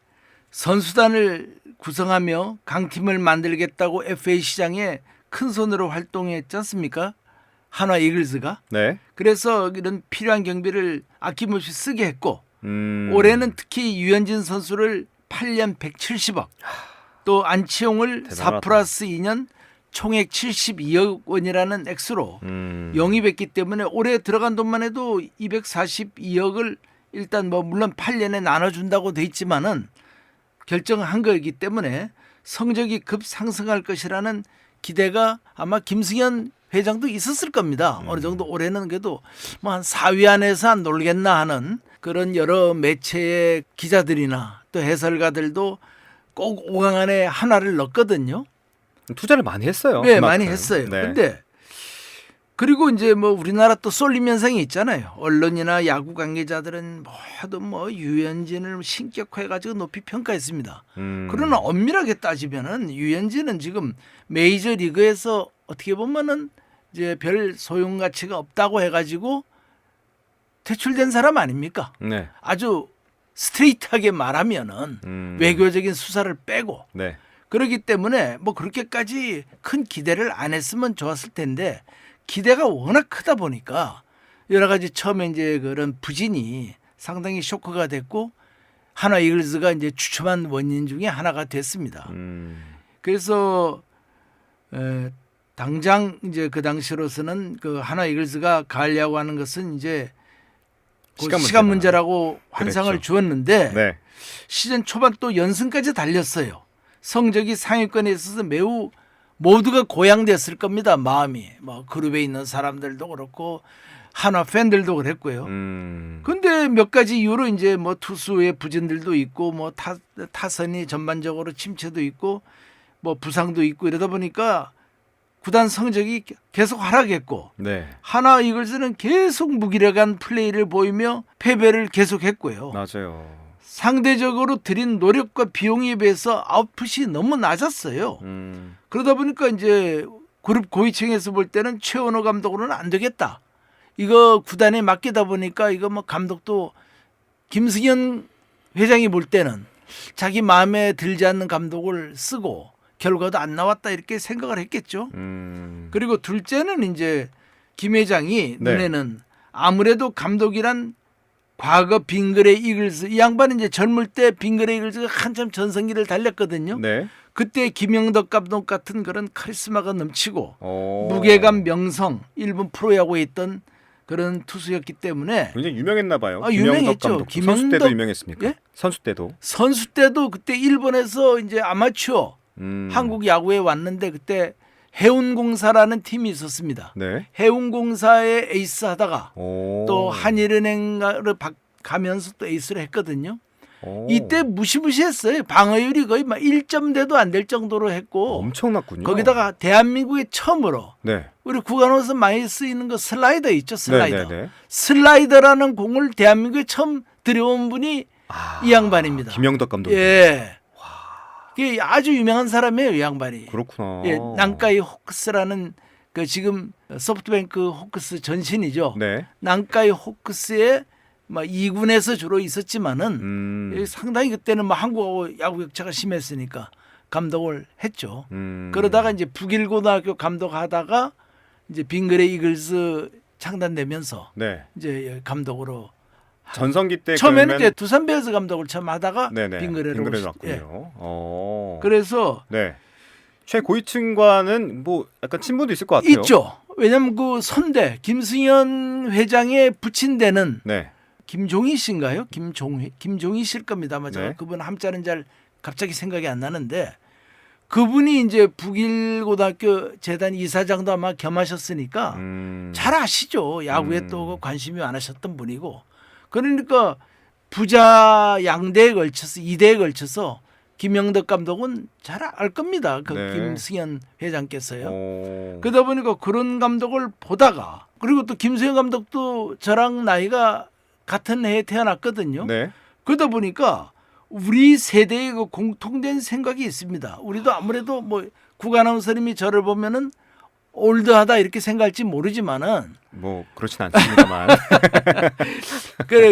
선수단을 구성하며 강팀을 만들겠다고 FA 시장에 큰 손으로 활동했지 않습니까? 한화 이글스가. 네. 그래서 이런 필요한 경비를 아낌없이 쓰게 했고 올해는 특히 유현진 선수를 8년 170억 또 안치홍을 대단하다. 4 플러스 2년 총액 72억 원이라는 액수로 영입했기 때문에 올해 들어간 돈만 해도 242억을 일단 뭐 물론 8년에 나눠준다고 돼 있지만은 결정한 거이기 때문에 성적이 급 상승할 것이라는 기대가 아마 김승현 회장도 있었을 겁니다. 어느 정도 올해는 그래도 뭐 한 4위 안에서 안 놀겠나 하는 그런 여러 매체의 기자들이나 또 해설가들도 꼭 5강 안에 하나를 넣었거든요. 투자를 많이 했어요. 네, 그만큼. 많이 했어요. 네. 근데 그리고 이제 뭐 우리나라 또 쏠림 현상이 있잖아요. 언론이나 야구 관계자들은 모두 뭐 유현진을 신격화해가지고 높이 평가했습니다. 그러나 엄밀하게 따지면은 유현진은 지금 메이저 리그에서 어떻게 보면은 이제 별 소용 가치가 없다고 해가지고 퇴출된 사람 아닙니까? 네. 아주 스트레이트하게 말하면은 외교적인 수사를 빼고 네. 그렇기 때문에 뭐 그렇게까지 큰 기대를 안 했으면 좋았을 텐데 기대가 워낙 크다 보니까 여러 가지 처음에 이제 그런 부진이 상당히 쇼크가 됐고 한화 이글스가 이제 주춤한 원인 중에 하나가 됐습니다. 그래서 당장 이제 그 당시로서는 그 한화 이글스가 가을 야구하는 것은 이제 시간 문제라고 환상을 그랬죠. 주었는데 네. 시즌 초반 또 연승까지 달렸어요. 성적이 상위권에 있어서 매우 모두가 고양됐을 겁니다. 마음이 뭐 그룹에 있는 사람들도 그렇고 한화 팬들도 그랬고요. 근데 몇 가지 이유로 이제 뭐 투수의 부진들도 있고 뭐 타선이 전반적으로 침체도 있고 뭐 부상도 있고 이러다 보니까 구단 성적이 계속 하락했고 네. 한화 이글스는 계속 무기력한 플레이를 보이며 패배를 계속했고요. 맞아요. 상대적으로 들인 노력과 비용에 비해서 아웃풋이 너무 낮았어요. 그러다 보니까 이제 그룹 고위층에서 볼 때는 최원호 감독으로는 안 되겠다. 이거 구단에 맡기다 보니까 이거 뭐 감독도 김승현 회장이 볼 때는 자기 마음에 들지 않는 감독을 쓰고 결과도 안 나왔다 이렇게 생각을 했겠죠. 그리고 둘째는 이제 김 회장이 네. 눈에는 아무래도 감독이란 과거 빙그레 이글스 이 양반은 이제 젊을 때 빙그레 이글스가 한참 전성기를 달렸거든요. 네. 그때 김영덕 감독 같은 그런 카리스마가 넘치고 오. 무게감 명성 일본 프로야구에 있던 그런 투수였기 때문에 굉장히 유명했나 봐요. 아, 김영덕 유명했죠. 감독. 선수 때도 유명했습니까? 예? 선수 때도. 선수 때도 그때 일본에서 이제 아마추어 한국 야구에 왔는데 그때 해운공사라는 팀이 있었습니다. 네. 해운공사의 에이스 하다가 오. 또 한일은행을 가면서 또 에이스를 했거든요. 오. 이때 무시무시했어요. 방어율이 거의 막 1점대도 안 될 정도로 했고 엄청났군요. 거기다가 대한민국에 처음으로 네. 우리 구간호에서 많이 쓰이는 거 슬라이더 있죠. 슬라이더. 네. 슬라이더라는 공을 대한민국에 처음 들여온 분이 이 양반입니다. 김영덕 감독. 예. 이게 아주 유명한 사람이에요, 이 양반이. 그렇구나. 예, 난카이 호크스라는 그 지금 소프트뱅크 호크스 전신이죠. 네. 난카이 호크스의 막 2군에서 주로 있었지만은 예, 상당히 그때는 뭐 한국하고 야구 격차가 심했으니까 감독을 했죠. 그러다가 이제 북일고등학교 감독하다가 이제 빙그레 이글스 창단되면서 네. 이제 감독으로 전성기 때 처음에는 그러면... 이제 두산 베어스 감독을 처음 하다가 네네. 빙그레로 왔군요. 예. 그래서 네. 최고위층과는 뭐 약간 친분도 있을 것 같아요. 있죠. 왜냐하면 그 선대 김승현 회장의 부친 되는 네. 김종희 씨인가요? 김종희 씨일 겁니다. 아마 제가 네. 그분 함자는 잘 갑자기 생각이 안 나는데 그분이 이제 북일고등학교 재단 이사장도 아마 겸하셨으니까 잘 아시죠. 야구에 또 관심이 많으셨던 분이고 그러니까 부자 양대에 걸쳐서 2대에 걸쳐서 김영덕 감독은 잘 알 겁니다. 그 네. 김승현 회장께서요. 오. 그러다 보니까 그런 감독을 보다가 그리고 또 김승현 감독도 저랑 나이가 같은 해에 태어났거든요. 네. 그러다 보니까 우리 세대의 그 공통된 생각이 있습니다. 우리도 아무래도 뭐 구간아웃서님이 저를 보면은 올드하다 이렇게 생각할지 모르지만은 뭐 그렇진 않습니다만.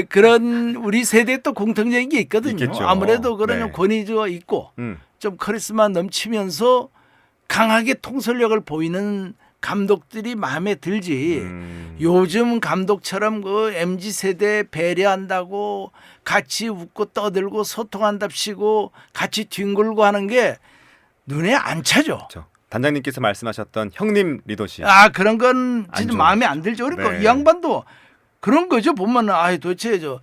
그런 우리 세대에 또 공통적인 게 있거든요. 있겠죠. 아무래도 그런 네. 권위주가 있고 좀 카리스마 넘치면서 강하게 통솔력을 보이는 감독들이 마음에 들지. 요즘 감독처럼 그 MZ 세대 배려한다고 같이 웃고 떠들고 소통한답시고 같이 뒹굴고 하는 게 눈에 안 차죠. 그렇죠. 단장님께서 말씀하셨던 형님 리더십. 아 그런 건 진짜 좋아요. 마음에 안 들죠. 그러니까 네. 이 양반도 그런 거죠. 보면 아 도대체 저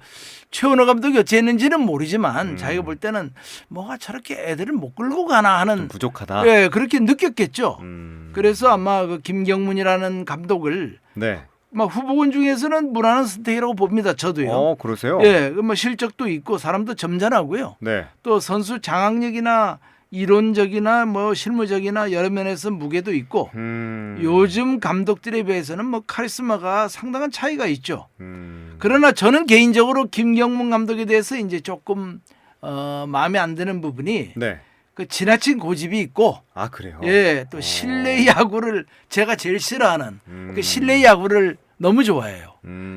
최원호 감독이 어찌했는지는 모르지만 자기가 볼 때는 뭐가 저렇게 애들을 못 끌고 가나 하는 좀 부족하다. 예 그렇게 느꼈겠죠. 그래서 아마 그 김경문이라는 감독을 네. 막 후보군 중에서는 무난한 선택이라고 봅니다. 저도요. 그러세요? 예, 뭐 실적도 있고 사람도 점잖하고요. 네. 또 선수 장악력이나 이론적이나 뭐 실무적이나 여러 면에서 무게도 있고 요즘 감독들에 비해서는 뭐 카리스마가 상당한 차이가 있죠. 그러나 저는 개인적으로 김경문 감독에 대해서 이제 조금 마음에 안 드는 부분이 네. 그 지나친 고집이 있고 아 그래요? 예, 또 실내 야구를 제가 제일 싫어하는 그 실내 야구를 너무 좋아해요.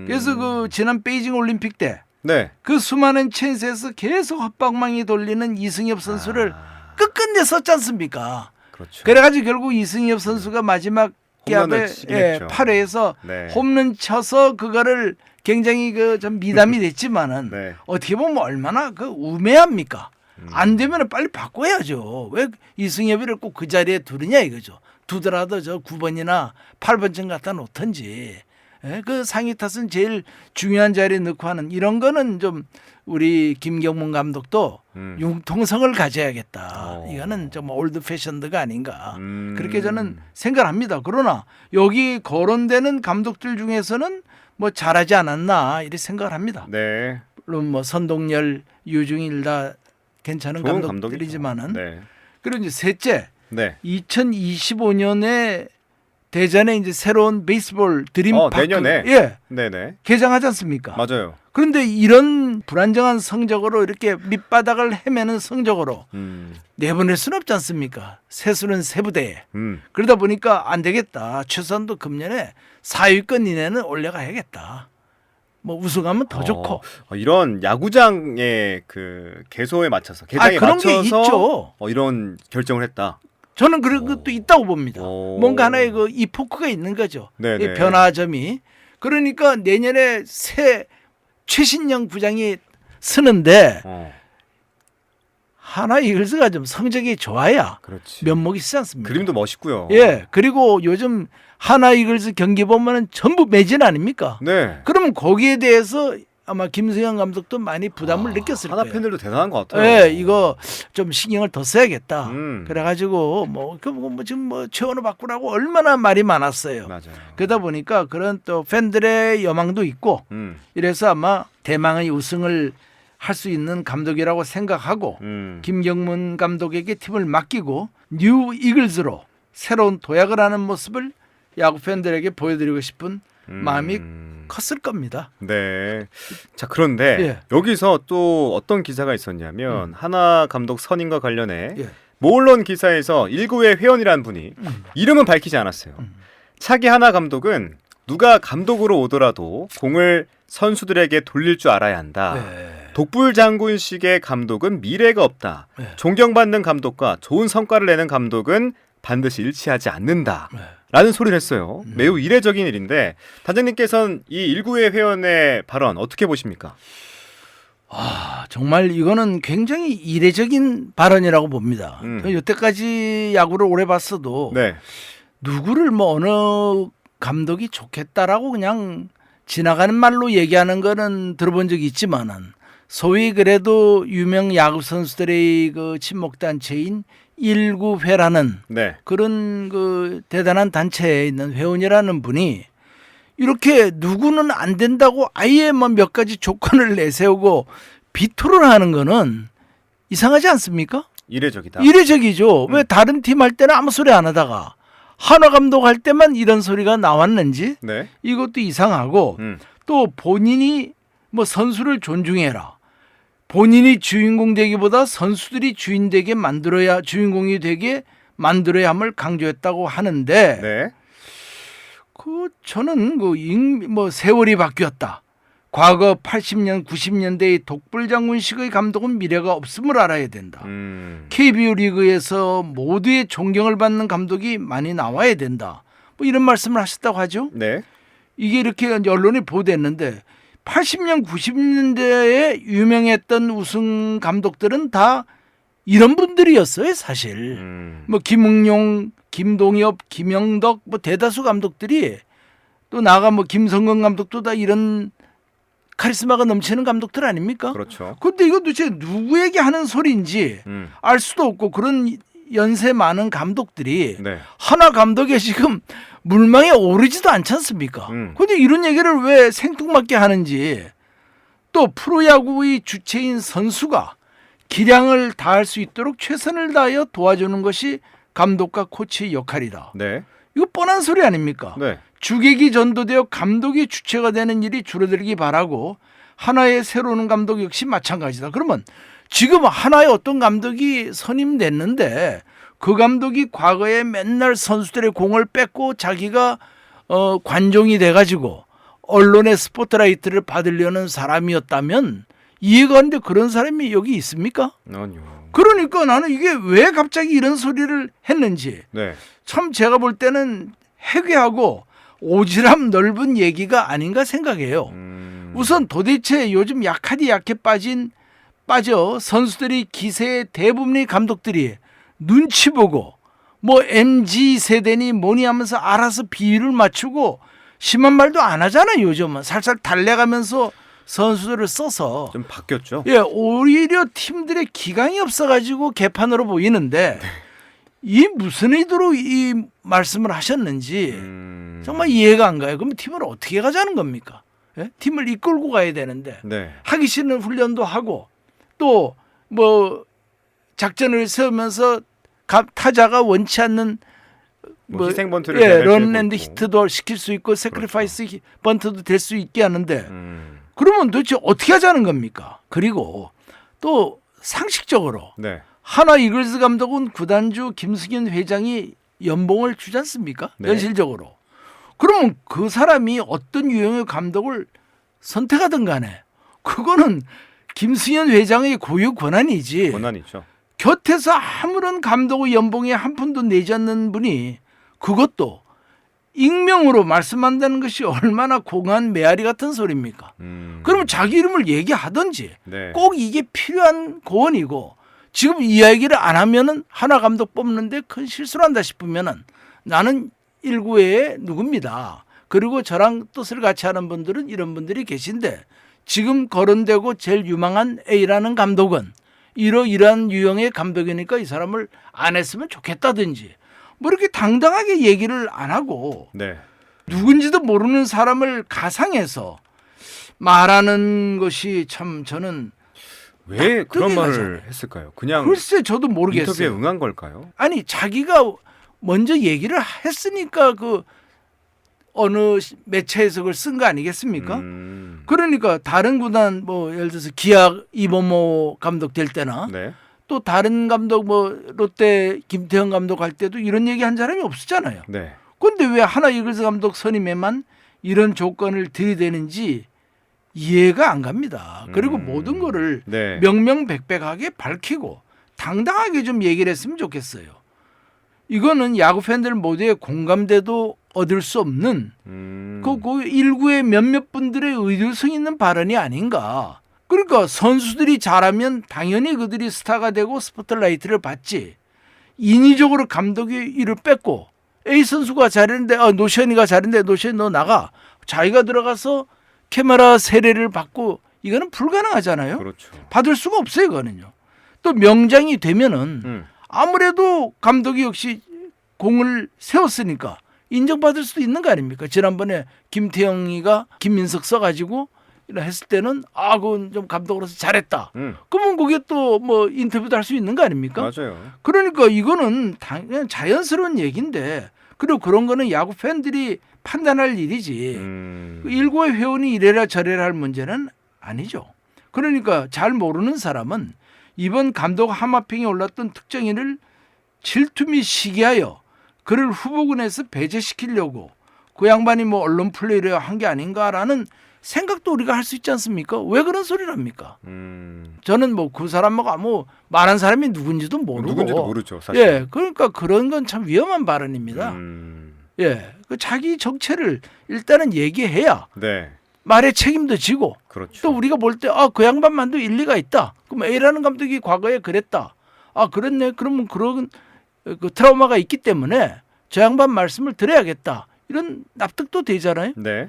그래서 그 지난 베이징 올림픽 때 네. 그 수많은 찬스에서 계속 헛방망이 돌리는 이승엽 선수를 끝끝내 썼지 않습니까? 그렇죠. 그래가지고 결국 이승엽 선수가 마지막 홈런을 기합에 치긴 예, 했죠. 8회에서 네. 홈런 쳐서 그거를 굉장히 그 좀 미담이 됐지만은 네. 어떻게 보면 얼마나 그 우매합니까? 안 되면 빨리 바꿔야죠. 왜 이승엽이를 꼭 그 자리에 두느냐 이거죠. 두더라도 저 9번이나 8번쯤 갖다 놓던지. 예, 그 상위 탓은 제일 중요한 자리에 넣고 하는 이런 거는 좀 우리 김경문 감독도 융통성을 가져야겠다. 이거는 좀 올드 패션드가 아닌가. 그렇게 저는 생각합니다. 그러나 여기 거론되는 감독들 중에서는 뭐 잘하지 않았나 이렇게 생각을 합니다. 네. 물론 뭐 선동열, 유중일 다 괜찮은 좋은 감독들이지만은 네. 그리고 이제 셋째 네. 2025년에 대전에 이제 새로운 베이스볼 드림파크 내년에? 예 네네. 개장하지 않습니까? 맞아요. 그런데 이런 불안정한 성적으로 이렇게 밑바닥을 헤매는 성적으로 내보낼 수는 없지 않습니까? 세수는 세부대에. 그러다 보니까 안 되겠다. 최소한도 금년에 4위권 이내는 올라가야겠다. 뭐 우승하면 더 좋고. 이런 야구장의 그 개소에 맞춰서 개장에 그런 맞춰서 게 있죠. 이런 결정을 했다. 저는 그런 것도 있다고 봅니다. 오. 뭔가 하나의 그 이포크가 있는 거죠. 네네. 이 변화점이. 그러니까 내년에 새 최신영 부장이 쓰는데 어, 하나 이글스가 좀 성적이 좋아야 그렇지. 면목이 있지 않습니까? 그림도 멋있고요. 예. 그리고 요즘 하나 이글스 경기 보면은 전부 매진 아닙니까? 네. 그러면 거기에 대해서 아마 김승현 감독도 많이 부담을 느꼈을 하나 거예요. 팬들도 대단한 것 같아요. 예, 이거 좀 신경을 더 써야겠다. 음. 그래가지고 뭐 지금 뭐 최원호 바꾸라고 얼마나 말이 많았어요. 맞아요. 그러다 보니까 그런 또 팬들의 여망도 있고 이래서 아마 대망의 우승을 할 수 있는 감독이라고 생각하고 김경문 감독에게 팀을 맡기고 뉴 이글즈로 새로운 도약을 하는 모습을 야구 팬들에게 보여드리고 싶은 마음이 컸을 겁니다. 네. 자, 그런데 예. 여기서 또 어떤 기사가 있었냐면 하나 감독 선임과 관련해 예. 모 언론 기사에서 1구의 회원이라는 분이 이름은 밝히지 않았어요. 차기 하나 감독은 누가 감독으로 오더라도 공을 선수들에게 돌릴 줄 알아야 한다. 네. 독불 장군식의 감독은 미래가 없다. 네. 존경받는 감독과 좋은 성과를 내는 감독은 반드시 일치하지 않는다. 네. 라는 소리를 했어요. 매우 이례적인 일인데 단장님께서는 이 1구의 회원의 발언 어떻게 보십니까? 아, 정말 이거는 굉장히 이례적인 발언이라고 봅니다. 여태까지 야구를 오래 봤어도 네. 누구를 뭐 어느 감독이 좋겠다라고 그냥 지나가는 말로 얘기하는 거는 들어본 적이 있지만은 소위 그래도 유명 야구 선수들의 그 친목 단체인 1구회라는 네. 그런 그 대단한 단체에 있는 회원이라는 분이 이렇게 누구는 안 된다고 아예 뭐 몇 가지 조건을 내세우고 비토를 하는 거는 이상하지 않습니까? 이례적이다. 이례적이죠. 왜 다른 팀 할 때는 아무 소리 안 하다가 한화 감독 할 때만 이런 소리가 나왔는지 네. 이것도 이상하고 또 본인이 뭐 선수를 존중해라. 본인이 주인공 되기보다 선수들이 주인공이 되게 만들어야 함을 강조했다고 하는데 네. 저는 뭐 세월이 바뀌었다. 과거 80년, 90년대의 독불장군식의 감독은 미래가 없음을 알아야 된다. KBO 리그에서 모두의 존경을 받는 감독이 많이 나와야 된다. 뭐 이런 말씀을 하셨다고 하죠. 네. 이게 이렇게 언론이 보도했는데 80년, 90년대에 유명했던 우승 감독들은 다 이런 분들이었어요, 사실. 뭐 김응용, 김동엽, 김영덕 뭐 대다수 감독들이 또 나가 뭐 김성근 감독도 다 이런 카리스마가 넘치는 감독들 아닙니까? 그렇죠. 근데 이거 도대체 누구에게 하는 소리인지 알 수도 없고 그런 연세 많은 감독들이 네. 하나 감독에 지금 물망에 오르지도 않지 않습니까? 근데 이런 얘기를 왜 생뚱맞게 하는지 또 프로야구의 주체인 선수가 기량을 다할 수 있도록 최선을 다하여 도와주는 것이 감독과 코치의 역할이다. 네. 이거 뻔한 소리 아닙니까? 네. 주객이 전도되어 감독이 주체가 되는 일이 줄어들기 바라고 하나의 새로운 감독 역시 마찬가지다. 그러면 지금 하나의 어떤 감독이 선임됐는데 그 감독이 과거에 맨날 선수들의 공을 뺏고 자기가 관종이 돼가지고 언론의 스포트라이트를 받으려는 사람이었다면 이해가 안 돼. 그런 사람이 여기 있습니까? 아니요. 그러니까 나는 이게 왜 갑자기 이런 소리를 했는지 네. 참 제가 볼 때는 해괴하고 오지랖 넓은 얘기가 아닌가 생각해요. 우선 도대체 요즘 약하디 약해 빠져 선수들이 기세의 대부분의 감독들이 눈치 보고 뭐 MZ 세대니 뭐니 하면서 알아서 비율을 맞추고 심한 말도 안 하잖아요. 요즘은 살살 달래가면서 선수들을 써서 좀 바뀌었죠. 예, 오히려 팀들의 기강이 없어가지고 개판으로 보이는데 이 무슨 의도로 이 말씀을 하셨는지 정말 이해가 안 가요. 그럼 팀을 어떻게 가자는 겁니까? 예? 팀을 이끌고 가야 되는데 네. 하기 싫은 훈련도 하고 또 뭐 작전을 세우면서 타자가 원치 않는 뭐 희생 번트를 예, 런앤드 히트도 시킬 수 있고 세크리파이스 번트도 될 수 있게 하는데 그러면 도대체 어떻게 하자는 겁니까? 그리고 또 상식적으로 네. 하나 이글스 감독은 구단주 김승현 회장이 연봉을 주지 않습니까? 네. 현실적으로. 그러면 그 사람이 어떤 유형의 감독을 선택하든 간에 그거는 김승현 회장의 고유 권한이지. 권한이죠. 곁에서 아무런 감독의 연봉에 한 푼도 내지 않는 분이 그것도 익명으로 말씀한다는 것이 얼마나 공한 메아리 같은 소리입니까? 그러면 자기 이름을 얘기하든지 네. 꼭 이게 필요한 고언이고 지금 이 이야기를 안 하면은 하나 감독 뽑는데 큰 실수를 한다 싶으면은 나는 1구의 누굽니다. 그리고 저랑 뜻을 같이 하는 분들은 이런 분들이 계신데 지금 거론되고 제일 유망한 A라는 감독은 이러이러한 유형의 감독이니까 이 사람을 안 했으면 좋겠다든지 뭐 이렇게 당당하게 얘기를 안 하고 네. 누군지도 모르는 사람을 가상해서 말하는 것이 참 저는 왜 그런 말을 가잖아요. 했을까요? 그냥 글쎄 저도 인터뷰에 모르겠어요. 응한 걸까요? 아니 자기가 먼저 얘기를 했으니까 그 어느 매체에서 그걸 쓴 거 아니겠습니까? 그러니까 다른 구단 뭐 예를 들어서 기아 이범호 감독 될 때나 네. 또 다른 감독 뭐 롯데 김태형 감독 할 때도 이런 얘기 한 사람이 없었잖아요. 네. 그런데 왜 하나 이글스 감독 선임에만 이런 조건을 들이대는지 이해가 안 갑니다. 그리고 모든 거를 네. 명명백백하게 밝히고 당당하게 좀 얘기를 했으면 좋겠어요. 이거는 야구 팬들 모두의 공감대도 얻을 수 없는 그 일구의 몇몇 분들의 의도성 있는 발언이 아닌가. 그러니까 선수들이 잘하면 당연히 그들이 스타가 되고 스포트라이트를 받지. 인위적으로 감독이 이를 뺏고 A 선수가 잘했는데 노시현이가 잘했는데 노시현 너 나가. 자기가 들어가서 카메라 세례를 받고 이거는 불가능하잖아요. 그렇죠. 받을 수가 없어요. 이거는요. 또 명장이 되면은 아무래도 감독이 역시 공을 세웠으니까 인정받을 수도 있는 거 아닙니까? 지난번에 김태형이가 김민석 써가지고 했을 때는 그건 좀 감독으로서 잘했다. 그러면 그게 또 뭐 인터뷰도 할 수 있는 거 아닙니까? 맞아요. 그러니까 이거는 그냥 자연스러운 얘기인데 그리고 그런 거는 야구 팬들이 판단할 일이지. 일구의 회원이 이래라 저래라 할 문제는 아니죠. 그러니까 잘 모르는 사람은 이번 감독 하마평에 올랐던 특정인을 질투 및 시기하여 그를 후보군에서 배제시키려고 그 양반이 뭐 언론 플레이를 한 게 아닌가라는 생각도 우리가 할 수 있지 않습니까? 왜 그런 소리를 합니까? 저는 뭐 그 사람하고 뭐 말한 사람이 누군지도 모르고 누군지도 모르죠, 사실. 예, 그러니까 그런 건 참 위험한 발언입니다. 예, 그 자기 정체를 일단은 얘기해야 네. 말의 책임도 지고 그렇죠. 또 우리가 볼 때 그 양반만도 일리가 있다. 그럼 A라는 감독이 과거에 그랬다. 그랬네. 그러면 그런 그 트라우마가 있기 때문에 저 양반 말씀을 들어야겠다. 이런 납득도 되잖아요. 네.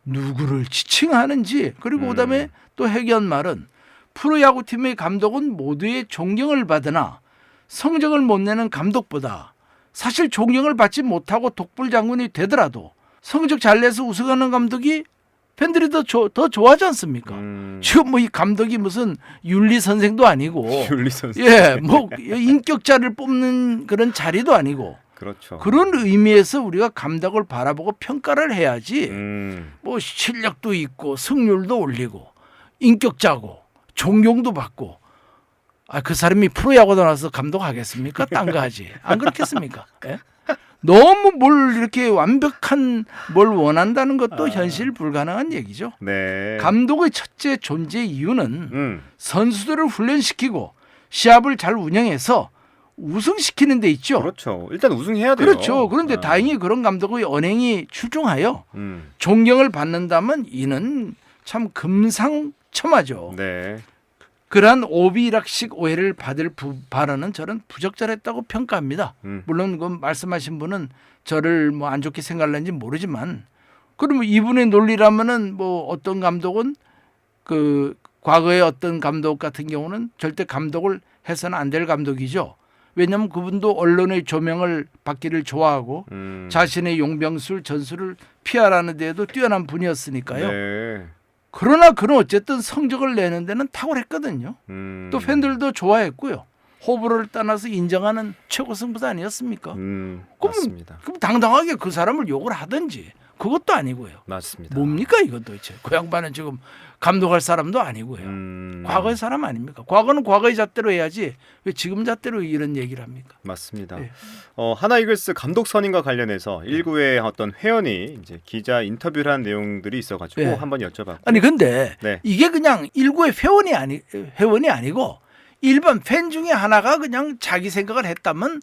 누구를 지칭하는지 그리고 그다음에 또 해견 말은 프로야구팀의 감독은 모두의 존경을 받으나 성적을 못 내는 감독보다 사실 존경을 받지 못하고 독불장군이 되더라도 성적 잘 내서 우승하는 감독이 팬들이 더 좋아하지 않습니까? 지금 뭐 이 감독이 무슨 윤리 선생도 아니고 윤리 선생. 예, 뭐 인격자를 뽑는 그런 자리도 아니고 그렇죠. 그런 의미에서 우리가 감독을 바라보고 평가를 해야지. 뭐 실력도 있고 승률도 올리고 인격자고 존경도 받고 그 사람이 프로야구도 나서 감독하겠습니까? 딴 거 하지. 안 그렇겠습니까? 예? 너무 뭘 이렇게 완벽한 뭘 원한다는 것도 현실 불가능한 얘기죠. 네. 감독의 첫째 존재 이유는 선수들을 훈련시키고 시합을 잘 운영해서 우승시키는 데 있죠. 그렇죠. 일단 우승해야 돼요. 그렇죠. 그런데 다행히 그런 감독의 언행이 출중하여 존경을 받는다면 이는 참 금상첨화죠. 네. 그러한 오비락식 오해를 받을 발언은 저는 부적절했다고 평가합니다. 물론 그 말씀하신 분은 저를 뭐 안 좋게 생각하는지 모르지만 그러면 이분의 논리라면은 뭐 어떤 감독은 그 과거의 어떤 감독 같은 경우는 절대 감독을 해서는 안 될 감독이죠. 왜냐하면 그분도 언론의 조명을 받기를 좋아하고 자신의 용병술 전술을 피하라는 데에도 뛰어난 분이었으니까요. 네. 그러나 그는 어쨌든 성적을 내는 데는 탁월했거든요. 또 팬들도 좋아했고요. 호불호를 떠나서 인정하는 최고 승부사 아니었습니까? 맞습니다. 그럼 당당하게 그 사람을 욕을 하든지 그것도 아니고요. 맞습니다. 뭡니까 이건 도대체. 그 양반은 지금 감독할 사람도 아니고요. 과거의 사람 아닙니까? 과거는 과거의 잣대로 해야지 왜 지금 잣대로 이런 얘기를 합니까? 맞습니다. 네. 하나 이글스 감독 선임과 관련해서 일구의 어떤 회원이 이제 기자 인터뷰를 한 내용들이 있어가지고 네. 한번 여쭤봤고. 아니 근데 네. 이게 그냥 일구의 회원이 아니고 일반 팬 중에 하나가 그냥 자기 생각을 했다면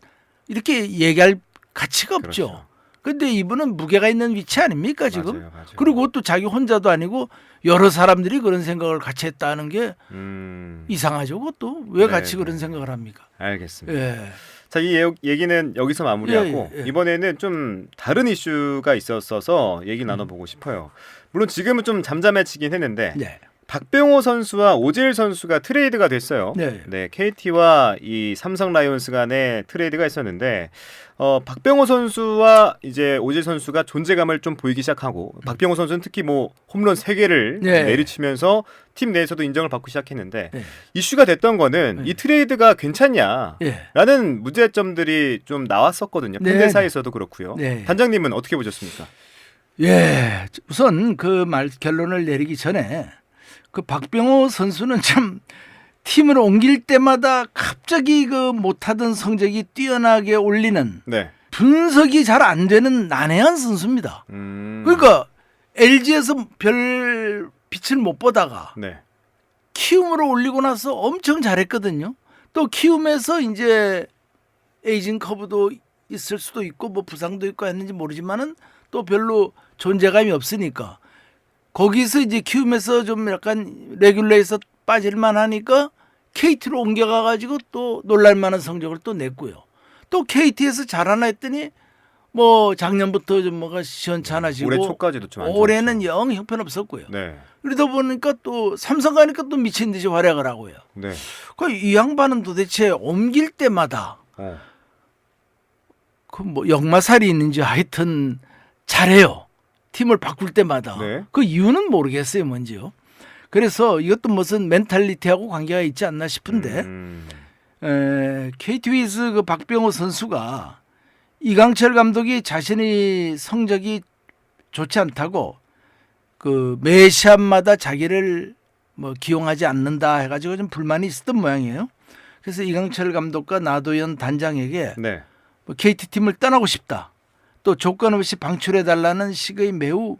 이렇게 얘기할 가치가 없죠. 그렇죠. 근데 이분은 무게가 있는 위치 아닙니까 지금? 맞아요, 맞아요. 그리고 또 자기 혼자도 아니고 여러 사람들이 그런 생각을 같이 했다는 게 음, 이상하죠. 그것도 왜 네, 같이 네. 그런 생각을 합니까? 알겠습니다. 예. 자, 이 얘기는 여기서 마무리하고 예, 예, 예. 이번에는 좀 다른 이슈가 있었어서 얘기 나눠보고 싶어요. 물론 지금은 좀 잠잠해지긴 했는데 네. 박병호 선수와 오재일 선수가 트레이드가 됐어요. 네. KT와 이 삼성 라이온스 간에 트레이드가 있었는데 박병호 선수와 이제 오재일 선수가 존재감을 좀 보이기 시작하고 박병호 선수는 특히 뭐 홈런 3개를 네. 내리치면서 팀 내에서도 인정을 받고 시작했는데 네. 이슈가 됐던 거는 네. 이 트레이드가 괜찮냐? 예. 라는 문제점들이 좀 나왔었거든요. 네. 팬들 사이에서도 그렇고요. 네. 단장님은 어떻게 보셨습니까? 예. 우선 그 말 결론을 내리기 전에 그 박병호 선수는 참 팀을 옮길 때마다 갑자기 그 못하던 성적이 뛰어나게 올리는 네. 분석이 잘 안 되는 난해한 선수입니다. 그러니까 LG에서 별 빛을 못 보다가 네. 키움으로 올리고 나서 엄청 잘했거든요. 또 키움에서 이제 에이징 커브도 있을 수도 있고 뭐 부상도 있고 했는지 모르지만은 또 별로 존재감이 없으니까 거기서 이제 키움에서 좀 약간 레귤러에서 빠질만 하니까 KT로 옮겨가 가지고 또 놀랄만한 성적을 또 냈고요. 또 KT에서 잘하나 했더니 뭐 작년부터 좀 뭐가 시원찮아지고 올해 초까지도 좀 안 좋았죠. 올해는 영 형편없었고요. 네. 그러다 보니까 또 삼성 가니까 또 미친 듯이 활약을 하고요. 네. 이 양반은 도대체 옮길 때마다 그 뭐 역마살이 있는지 하여튼 잘해요. 팀을 바꿀 때마다. 네. 그 이유는 모르겠어요, 뭔지요. 그래서 이것도 무슨 멘탈리티하고 관계가 있지 않나 싶은데 KT 위즈 그 박병호 선수가 이강철 감독이 자신의 성적이 좋지 않다고 그 매 시합마다 자기를 뭐 기용하지 않는다 해가지고 좀 불만이 있었던 모양이에요. 그래서 이강철 감독과 나도현 단장에게 네. 뭐 KT 팀을 떠나고 싶다. 또 조건 없이 방출해 달라는 식의 매우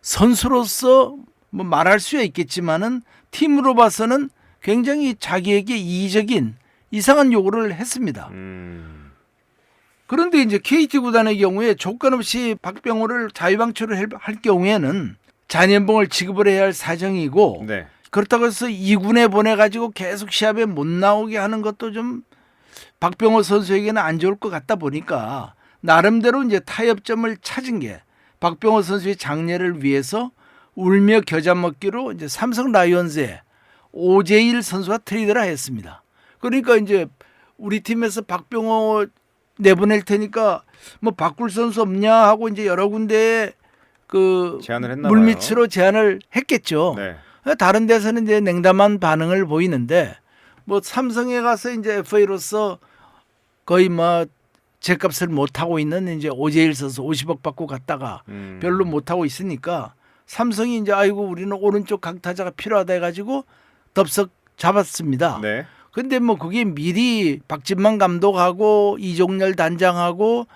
선수로서 뭐 말할 수야 있겠지만은 팀으로 봐서는 굉장히 자기에게 이의적인 이상한 요구를 했습니다. 그런데 이제 KT 구단의 경우에 조건 없이 박병호를 자유방출을 할 경우에는 잔연봉을 지급을 해야 할 사정이고 네. 그렇다고 해서 2군에 보내가지고 계속 시합에 못 나오게 하는 것도 좀 박병호 선수에게는 안 좋을 것 같다 보니까 나름대로 이제 타협점을 찾은 게 박병호 선수의 장래를 위해서 울며 겨자 먹기로 이제 삼성 라이온즈에 오재일 선수와 트레이드를 했습니다. 그러니까 이제 우리 팀에서 박병호 내보낼 테니까 뭐 바꿀 선수 없냐 하고 이제 여러 군데에 그 제안을 했나 물밑으로 제안을 했겠죠. 네. 다른 데서는 이제 냉담한 반응을 보이는데 뭐 삼성에 가서 이제 FA로서 거의 뭐 제값을 못 하고 있는 이제 오재일 선수 50억 받고 갔다가 별로 못 하고 있으니까 삼성이 이제 아이고 우리는 오른쪽 강타자가 필요하다 해가지고 덥석 잡았습니다. 네. 근데 뭐 그게 미리 박진만 감독하고 이종렬 단장하고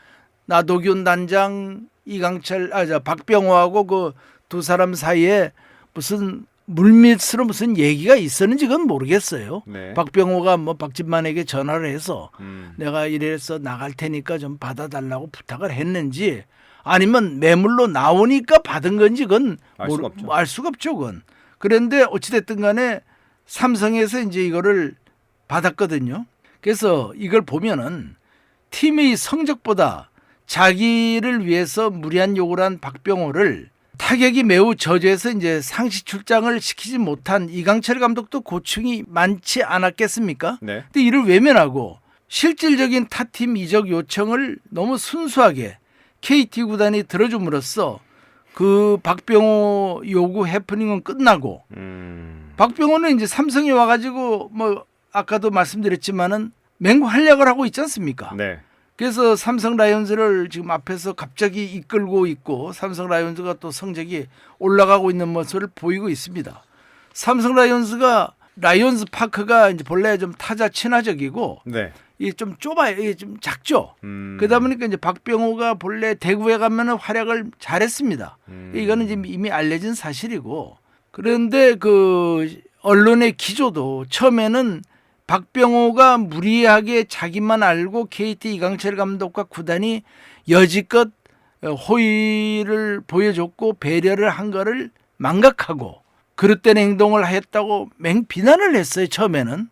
나도균 단장 이강철 박병호하고 그 두 사람 사이에 무슨 물밑으로 무슨 얘기가 있었는지 그건 모르겠어요. 네. 박병호가 뭐 박진만에게 전화를 해서 음. 내가 이래서 나갈 테니까 좀 받아달라고 부탁을 했는지 아니면 매물로 나오니까 받은 건지 그건 알 수가 없죠. 그건. 그런데 어찌됐든 간에 삼성에서 이제 이거를 받았거든요. 그래서 이걸 보면은 팀의 성적보다 자기를 위해서 무리한 요구를 한 박병호를 타격이 매우 저조해서 이제 상시 출장을 시키지 못한 이강철 감독도 고충이 많지 않았겠습니까? 네. 근데 이를 외면하고 실질적인 타팀 이적 요청을 너무 순수하게 KT 구단이 들어줌으로써 그 박병호 요구 해프닝은 끝나고 박병호는 이제 삼성에 와가지고 뭐 아까도 말씀드렸지만은 맹활약을 하고 있지 않습니까? 네. 그래서 삼성 라이온즈를 지금 앞에서 갑자기 이끌고 있고 삼성 라이온즈가 또 성적이 올라가고 있는 모습을 보이고 있습니다. 삼성 라이온즈가 라이온즈 파크가 이제 본래 좀 타자 친화적이고 네. 이게 좀 좁아요. 이게 좀 작죠. 그러다 보니까 이제 박병호가 본래 대구에 가면은 활약을 잘했습니다. 이거는 지금 이미 알려진 사실이고 그런데 그 언론의 기조도 처음에는 박병호가 무리하게 자기만 알고 KT 이강철 감독과 구단이 여지껏 호의를 보여줬고 배려를 한 거를 망각하고 그릇된 행동을 했다고 맹비난을 했어요. 처음에는.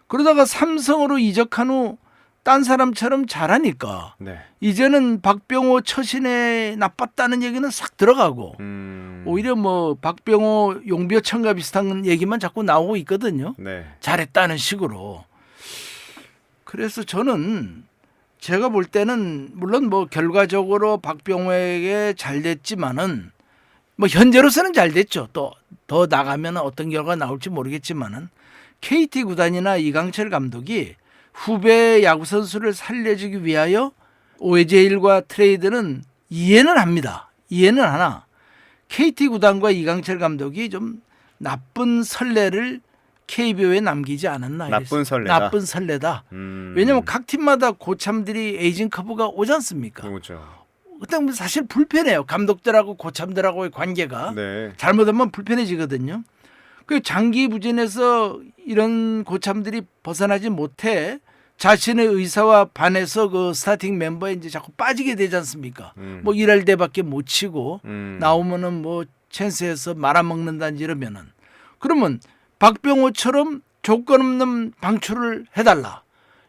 그러다가 삼성으로 이적한 후 딴 사람처럼 잘하니까 네. 이제는 박병호 처신에 나빴다는 얘기는 싹 들어가고 오히려 뭐 박병호 용비어천가 비슷한 얘기만 자꾸 나오고 있거든요. 네. 잘했다는 식으로. 그래서 저는 제가 볼 때는 물론 뭐 결과적으로 박병호에게 잘 됐지만은 뭐 현재로서는 잘 됐죠. 또 더 나가면 어떤 결과가 나올지 모르겠지만은 KT 구단이나 이강철 감독이 후배 야구 선수를 살려주기 위하여 OJL과 트레이드는 이해는 합니다. 이해는 하나 KT 구단과 이강철 감독이 좀 나쁜 선례를 KBO에 남기지 않았나. 나쁜 설레다. 나쁜 설레다. 왜냐하면 각 팀마다 고참들이 에이징 커브가 오지 않습니까? 그렇죠. 그때 사실 불편해요. 감독들하고 고참들하고의 관계가. 네. 잘못하면 불편해지거든요. 그 장기 부진에서 이런 고참들이 벗어나지 못해 자신의 의사와 반해서 그 스타팅 멤버에 이제 자꾸 빠지게 되지 않습니까? 뭐 일할 때밖에 못 치고 나오면은 뭐 찬스에서 말아먹는다든지 이러면은 그러면 박병호처럼 조건 없는 방출을 해달라.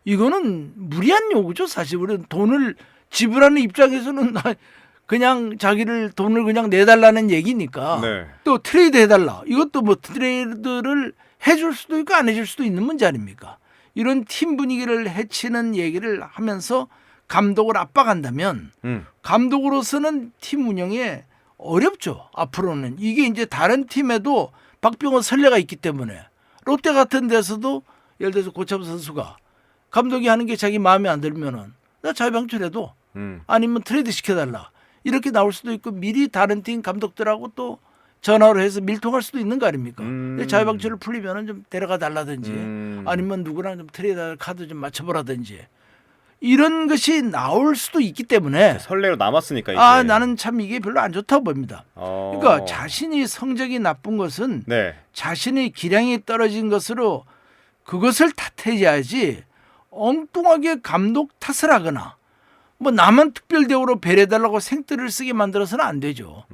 이거는 무리한 요구죠. 사실 우리는 돈을 지불하는 입장에서는 그냥 자기를 돈을 그냥 내달라는 얘기니까. 네. 또 트레이드 해달라. 이것도 뭐 트레이드를 해줄 수도 있고 안 해줄 수도 있는 문제 아닙니까? 이런 팀 분위기를 해치는 얘기를 하면서 감독을 압박한다면 감독으로서는 팀 운영에 어렵죠. 앞으로는. 이게 이제 다른 팀에도 박병호 선례가 있기 때문에 롯데 같은 데서도 예를 들어서 고참 선수가 감독이 하는 게 자기 마음에 안 들면은 나 자유방출해도 아니면 트레이드 시켜달라. 이렇게 나올 수도 있고 미리 다른 팀 감독들하고 또 전화로 해서 밀통할 수도 있는 거 아닙니까? 자유방출을 풀리면은 좀 데려가 달라든지 아니면 누구랑 좀 트레이드 카드 좀 맞춰보라든지 이런 것이 나올 수도 있기 때문에 설레로 남았으니까 이제. 나는 참 이게 별로 안 좋다고 봅니다. 그러니까 자신이 성적이 나쁜 것은 네. 자신의 기량이 떨어진 것으로 그것을 탓해야지 엉뚱하게 감독 탓을 하거나 뭐 나만 특별 대우로 배려해달라고 생뜰을 쓰게 만들어서는 안 되죠.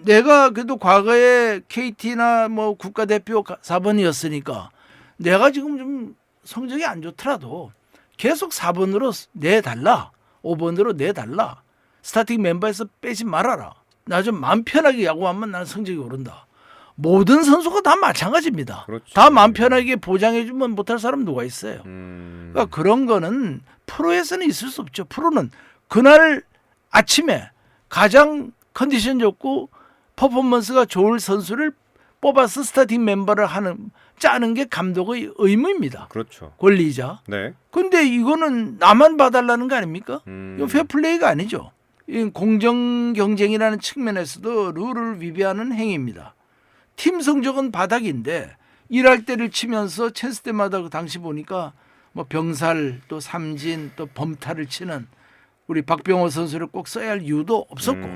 내가 그래도 과거에 KT나 뭐 국가대표 4번이었으니까 내가 지금 좀 성적이 안 좋더라도 계속 4번으로 내달라. 5번으로 내달라. 스타팅 멤버에서 빼지 말아라. 나 좀 마음 편하게 야구하면 나는 성적이 오른다. 모든 선수가 다 마찬가지입니다. 그렇지. 다 마음 편하게 보장해주면 못할 사람 누가 있어요. 그러니까 그런 거는 프로에서는 있을 수 없죠. 프로는 그날 아침에 가장 컨디션 좋고 퍼포먼스가 좋을 선수를 뽑아서 스타팅 멤버를 짜는 게 감독의 의무입니다. 그렇죠. 권리자. 네. 근데 이거는 나만 봐달라는 거 아닙니까? 이거 페어플레이가 아니죠. 이 공정 경쟁이라는 측면에서도 룰을 위배하는 행위입니다. 팀 성적은 바닥인데 일할 때를 치면서 찬스 때마다 그 당시 보니까 뭐 병살 또 삼진 또 범타를 치는 우리 박병호 선수를 꼭 써야 할 이유도 없었고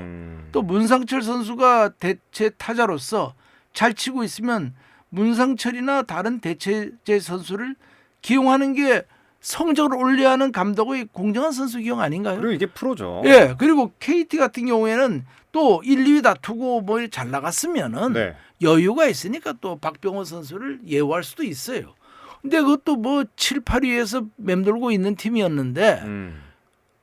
또 문상철 선수가 대체 타자로서 잘 치고 있으면 문상철이나 다른 대체제 선수를 기용하는 게 성적을 올려야 하는 감독의 공정한 선수 기용 아닌가요? 그리고 이게 프로죠. 예. 그리고 KT 같은 경우에는 또 1, 2위 다투고 뭐 잘 나갔으면은 네. 여유가 있으니까 또 박병호 선수를 예우할 수도 있어요. 근데 그것도 뭐 7, 8위에서 맴돌고 있는 팀이었는데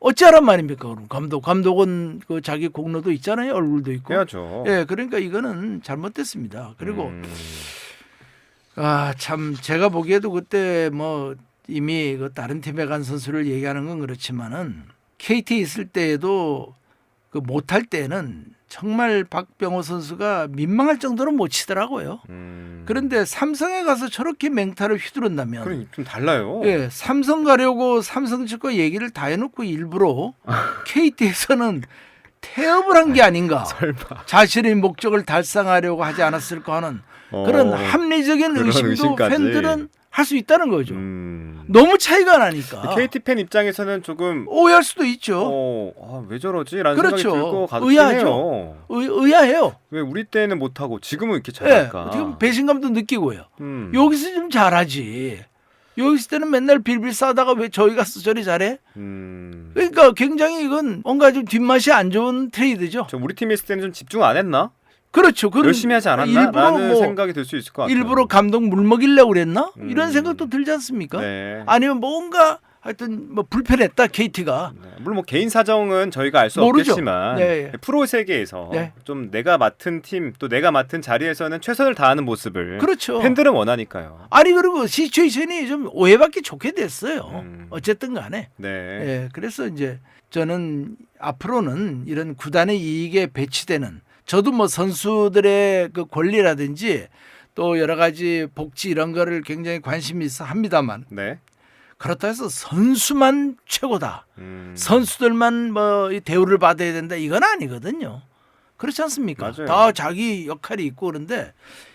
어찌하란 말입니까? 그럼 감독은 그 자기 공로도 있잖아요. 얼굴도 있고. 해야죠. 예. 그러니까 이거는 잘못됐습니다. 그리고 참 제가 보기에도 그때 뭐 이미 그 다른 팀에 간 선수를 얘기하는 건 그렇지만은 KT 있을 때에도 그 못할 때는 정말 박병호 선수가 민망할 정도로 못 치더라고요. 그런데 삼성에 가서 저렇게 맹타를 휘두른다면 그럼 좀 달라요. 예, 삼성 가려고 삼성 측과 얘기를 다 해놓고 일부러 KT에서는 태업을 한 게 아닌가. 설마. 자신의 목적을 달성하려고 하지 않았을까 하는 그런 합리적인 그런 의심도 의심까지. 팬들은 할 수 있다는 거죠. 너무 차이가 나니까. KT 팬 입장에서는 조금 오해할 수도 있죠. 왜 저러지라는 그렇죠. 생각이 들고 가긴 의아하죠. 해요. 의아해요. 왜 우리 때는 못하고 지금은 이렇게 예, 잘할까? 지금 배신감도 느끼고요. 여기서 좀 잘하지. 여기 있을 때는 맨날 빌빌 싸다가 왜 저기 가서 저리 잘해? 그러니까 굉장히 이건 뭔가 좀 뒷맛이 안 좋은 트레이드죠. 저 우리 팀에 있을 때는 좀 집중 안 했나? 그렇죠. 그건 열심히 하지 않았나? 일부러 라는 뭐 생각이 들 수 있을 것 같아요. 일부러 감독 물 먹이려고 그랬나? 이런 생각도 들지 않습니까? 네. 아니면 뭔가 하여튼 뭐 불편했다 KT가. 네. 물론 뭐 개인 사정은 저희가 알 수 모르죠. 없겠지만 네. 프로 세계에서 네. 좀 내가 맡은 팀 또 내가 맡은 자리에서는 최선을 다하는 모습을 그렇죠. 팬들은 원하니까요. 아니 그리고 시츄에이션이 좀 오해받기 좋게 됐어요. 어쨌든 간에. 네. 예, 그래서 이제 저는 앞으로는 이런 구단의 이익에 배치되는 저도 뭐 선수들의 그 권리라든지 또 여러 가지 복지 이런 거를 굉장히 관심이 있어 합니다만 네. 그렇다 해서 선수만 최고다. 선수들만 뭐이 대우를 받아야 된다. 이건 아니거든요. 그렇지 않습니까? 맞아요. 다 자기 역할이 있고 그런데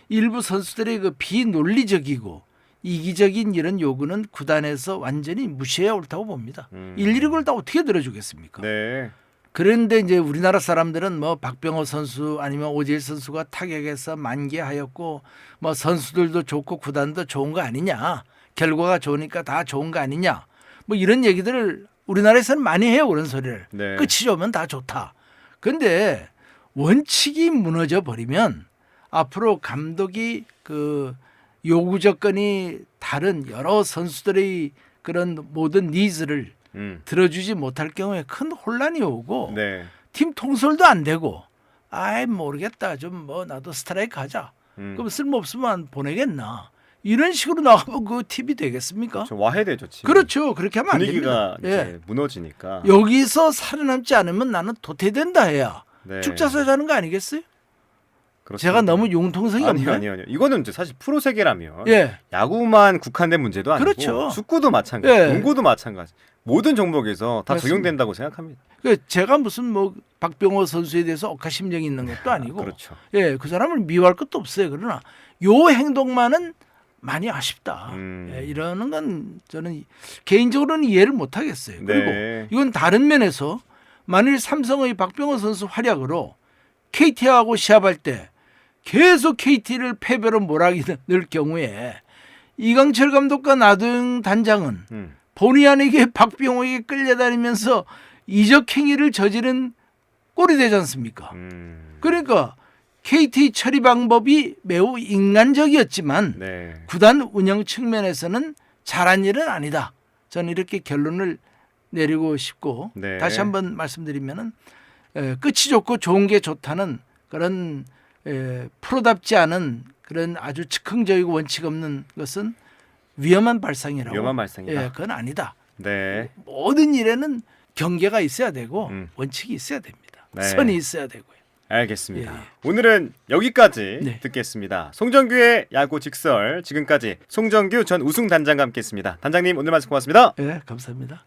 일부 선수들의 그 비논리적이고 이기적인 이런 요구는 구단에서 완전히 무시해야 옳다고 봅니다. 일일이 그걸 다 어떻게 들어주겠습니까? 네. 그런데 이제 우리나라 사람들은 뭐 박병호 선수 아니면 오재일 선수가 타격에서 만개하였고 뭐 선수들도 좋고 구단도 좋은 거 아니냐. 결과가 좋으니까 다 좋은 거 아니냐. 뭐 이런 얘기들을 우리나라에서는 많이 해요. 그런 소리를. 네. 끝이 좋으면 다 좋다. 그런데 원칙이 무너져 버리면 앞으로 감독이 그 요구 조건이 다른 여러 선수들의 그런 모든 니즈를 들어주지 못할 경우에 큰 혼란이 오고 네. 팀 통솔도 안 되고 아이 모르겠다 좀 뭐 나도 스트라이크 하자 그럼 쓸모없으면 보내겠나 이런 식으로 나가면 그 팀이 되겠습니까? 좀 와해되죠. 지금. 그렇죠. 그렇게 하면 안 분위기가 됩니다. 이제 무너지니까. 여기서 살아남지 않으면 나는 도태된다 해야 네. 축자서 하는 거 아니겠어요? 그렇습니다. 제가 너무 융통성이 없나요? 아니요. 이거는 이제 사실 프로 세계라면 예. 야구만 국한된 문제도 아니고 그렇죠. 축구도 마찬가지, 예. 농구도 마찬가지. 모든 종목에서 다 맞습니다. 적용된다고 생각합니다. 제가 무슨 뭐 박병호 선수에 대해서 억하심정이 있는 것도 아니고 그렇죠. 예, 그 사람을 미워할 것도 없어요. 그러나 요 행동만은 많이 아쉽다. 예, 이러는 건 저는 개인적으로는 이해를 못 하겠어요. 그리고 네. 이건 다른 면에서 만일 삼성의 박병호 선수 활약으로 KT하고 시합할 때 계속 KT를 패배로 몰아넣을 경우에 이강철 감독과 나도영 단장은 본의 아니게 박병호에게 끌려다니면서 이적 행위를 저지른 꼴이 되지 않습니까? 그러니까 KT 처리 방법이 매우 인간적이었지만 네. 구단 운영 측면에서는 잘한 일은 아니다. 저는 이렇게 결론을 내리고 싶고 네. 다시 한번 말씀드리면은 끝이 좋고 좋은 게 좋다는 그런 프로답지 않은 그런 아주 즉흥적이고 원칙 없는 것은 위험한 발상이라고. 위험한 발상이다. 예, 그건 아니다. 네. 모든 일에는 경계가 있어야 되고 원칙이 있어야 됩니다. 네. 선이 있어야 되고요. 알겠습니다. 예. 오늘은 여기까지 네. 듣겠습니다. 송정규의 야구 직설 지금까지 송정규 전 우승 단장과 함께했습니다. 단장님 오늘 말씀 고맙습니다. 예, 감사합니다.